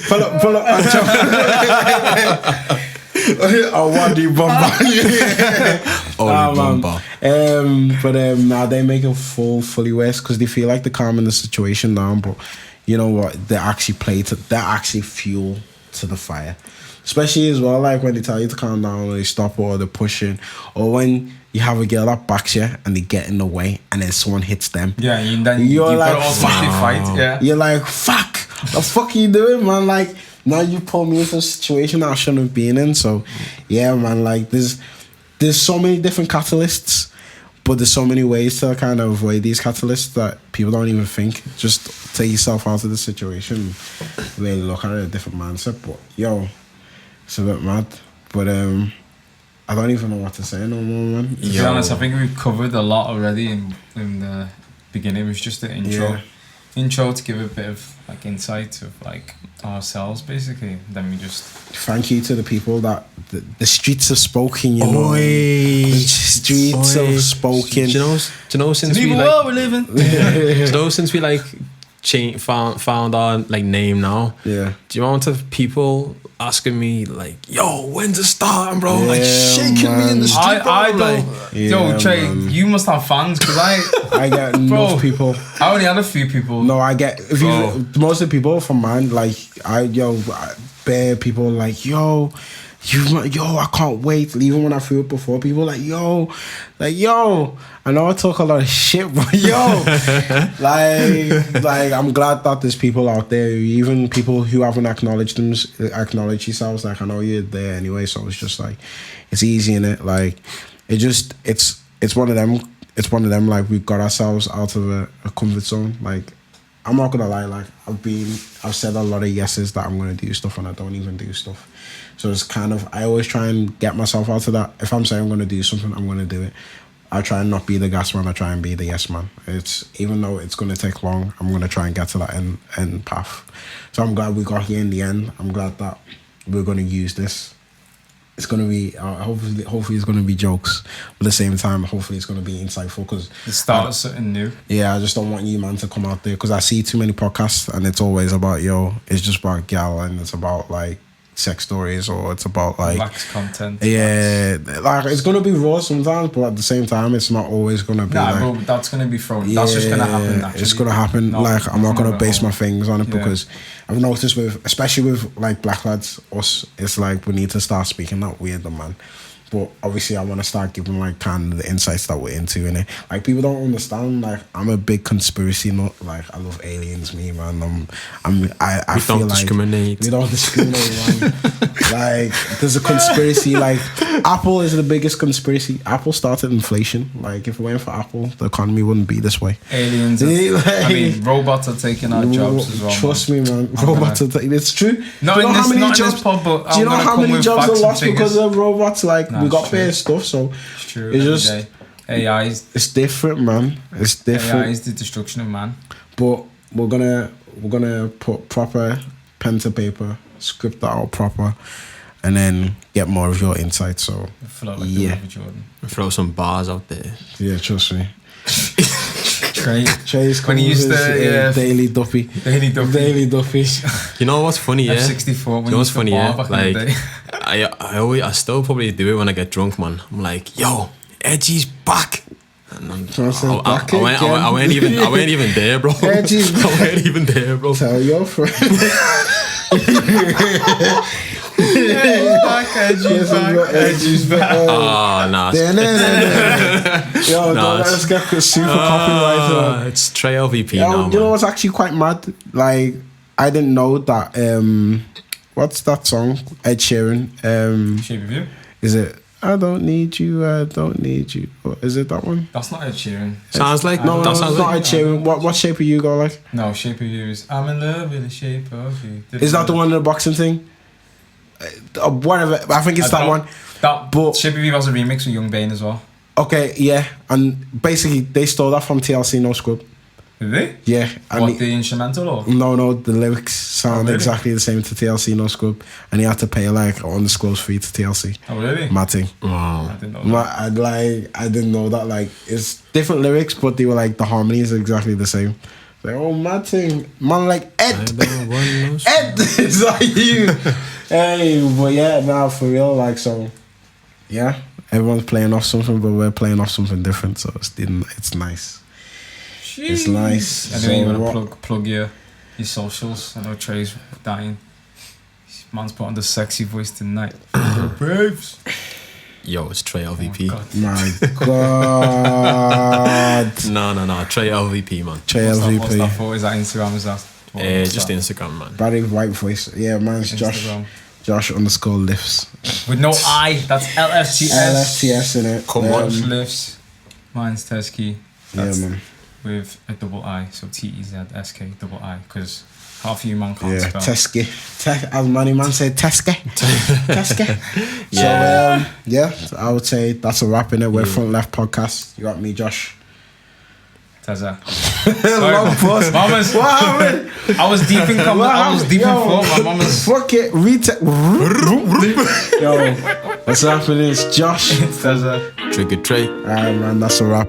Pull up. I want you bomba. Now they make it fully worse because they feel like they're calming the situation down, but you know what? They actually fuel to the fire. Especially as well, like when they tell you to calm down or they stop or they're pushing, or when you have a girl that backs you and they get in the way and then someone hits them. Yeah, and then you're like, fight. Yeah. You're like, fuck, the fuck are you doing, man? Like, now you pull me into a situation I shouldn't have been in. So, yeah, man, like, there's so many different catalysts, but there's so many ways to kind of avoid these catalysts that people don't even think. Just take yourself out of the situation, really look at it, a different mindset. But, yo, it's a bit mad. But, I don't even know what to say no more, man. To be honest, I think we've covered a lot already in the beginning. It was just the intro. Yeah. Intro to give a bit of like insight of like ourselves, basically. Then we just thank you to the people that the streets have spoken. You know, the streets have spoken. Do you know since we like we're living. Do you know since we like found our like name now? Yeah. Do you want to people asking me like, "Yo, when's it starting, bro?" Like Yeah, shaking me in the street, bro. I like, don't. Yeah, Yo, Trey, man. you must have fans because I get Bro. enough people. I only had a few people. No, I get if you Bro. most of the people from mine like bare people like yo, I can't wait. Even when I threw it before, people like yo. I know I talk a lot of shit, but yo, like I'm glad that there's people out there, even people who haven't acknowledged yourselves. Like I know you're there anyway, so it's just like it's easy in it. Like it's one of them. It's one of them. Like we got ourselves out of a comfort zone. Like I'm not gonna lie. Like I've said a lot of yeses that I'm gonna do stuff and I don't even do stuff. So it's kind of I always try and get myself out of that. If I'm saying I'm gonna do something, I'm gonna do it. I try and not be the gas man. I try and be the yes man. It's even though it's gonna take long, I'm gonna try and get to that end path. So I'm glad we got here in the end. I'm glad that we're gonna use this. It's gonna be hopefully it's gonna be jokes, but at the same time, hopefully it's gonna be insightful because The start of something new. yeah, I just don't want you man to come out there because I see too many podcasts and it's always about it's just about gal and it's about like sex stories or it's about like Lax content. yeah, like it's gonna be raw sometimes, but at the same time, it's not always gonna be Nah, like. bro, that's gonna be thrown. That's just gonna happen naturally. It's gonna happen. Like I'm not gonna base my things on it Yeah. because I've noticed especially with like black lads, us, it's like we need to start speaking that weird, man. But obviously, I want to start giving like kind of the insights that we're into in it. Like people don't understand. Like I'm a big conspiracy nut. Like I love aliens, me man. I we feel don't like discriminate. we don't discriminate, man. Like there's a conspiracy. Like Apple is the biggest conspiracy. Apple started inflation. Like if it weren't for Apple, the economy wouldn't be this way. Aliens. I mean, robots are taking our jobs as well. Trust me, man. Robots are taking. It's true. Not Do you in know how this, many not jobs? in this pod, but Do you know how many jobs are lost because of of robots? Like Nah, we got it's true. bare stuff, so It's true. it's every just day. AI is it's different, man. It's different. AI is the destruction of man. But we're gonna put proper pen to paper, script that out proper, and then get more of your insights. So I feel like Yeah. the Jordan. Throw some bars out there. yeah, trust me. Trey. Chase When he used comes to, with yeah. Daily Duffy. Daily Duffy. Daily Duffy. You know what's funny? Yeah. F64 when You know what's funny? Yeah. back in the Like day. I still probably do it when I get drunk, man. I'm like, yo, Edgy's back. And I'm, Back I weren't even there, bro. Edgy's I weren't even there, bro. Tell your friend. Back, Edgy's back. Edgy's back. Oh, nah. Yo, don't let us get super copyright. It's Trey LVP Yo, now, you know man. what's actually quite mad? Like, I didn't know that. What's that song? Ed Sheeran. Shape of You? Is it? I don't need you. I don't need you. Or is it that one? That's not Ed Sheeran. Sounds like No, that it's sounds not like Ed Sheeran. What shape of you go like? No, Shape of You is I'm in love with the shape of you. Is that the one in the boxing thing? Whatever. I think it's I that don't one. know. That But- Shape of You has a remix with Young Bane as well. Okay, yeah, and basically they stole that from TLC No Scrub. Did they? Yeah, and What, the instrumental or? no, the lyrics sound really? exactly the same to TLC No Scrub, and he had to pay like undisclosed fee to TLC. Oh, really? Mad thing. wow. I didn't know that. I didn't know that. Like, it's different lyrics, but they were like the harmonies are exactly the same. Like, oh, mad thing, man, like Ed, Ed, is that you? Hey, but yeah, now for real, like, so, yeah, everyone's playing off something, but we're playing off something different, so it's nice. It's nice. Anyway, you So want to plug your socials? I know Trey's dying. Man's put on the sexy voice tonight. Braves. Yo, it's Trey Oh LVP. God. My God. No. Trey LVP, man. Trey What's that LVP. for? Is that Instagram? Is that? Just Instagram, man. Barry White voice. Yeah, mine's Instagram. Josh _ lifts. With no I. That's LFTS. LFTS in it. Come on. Lifts. Mine's Teskey. Yeah, That's man. with a double I. So TEZSK double I. Because half of you man can't Yeah, spell. Teskey. As Manny Man said, Teskey. Teskey. Yeah. So, yeah, I would say that's a wrap in it. We're Front Left Podcast. You got me, Josh. Teza. Long pause. Mamas. What happened? I was deep in comment. I was deep in thought. My mama's. Fuck it. Yo, what's happening? It's Josh. Teza. Trigger Trey. Alright, man, that's a wrap.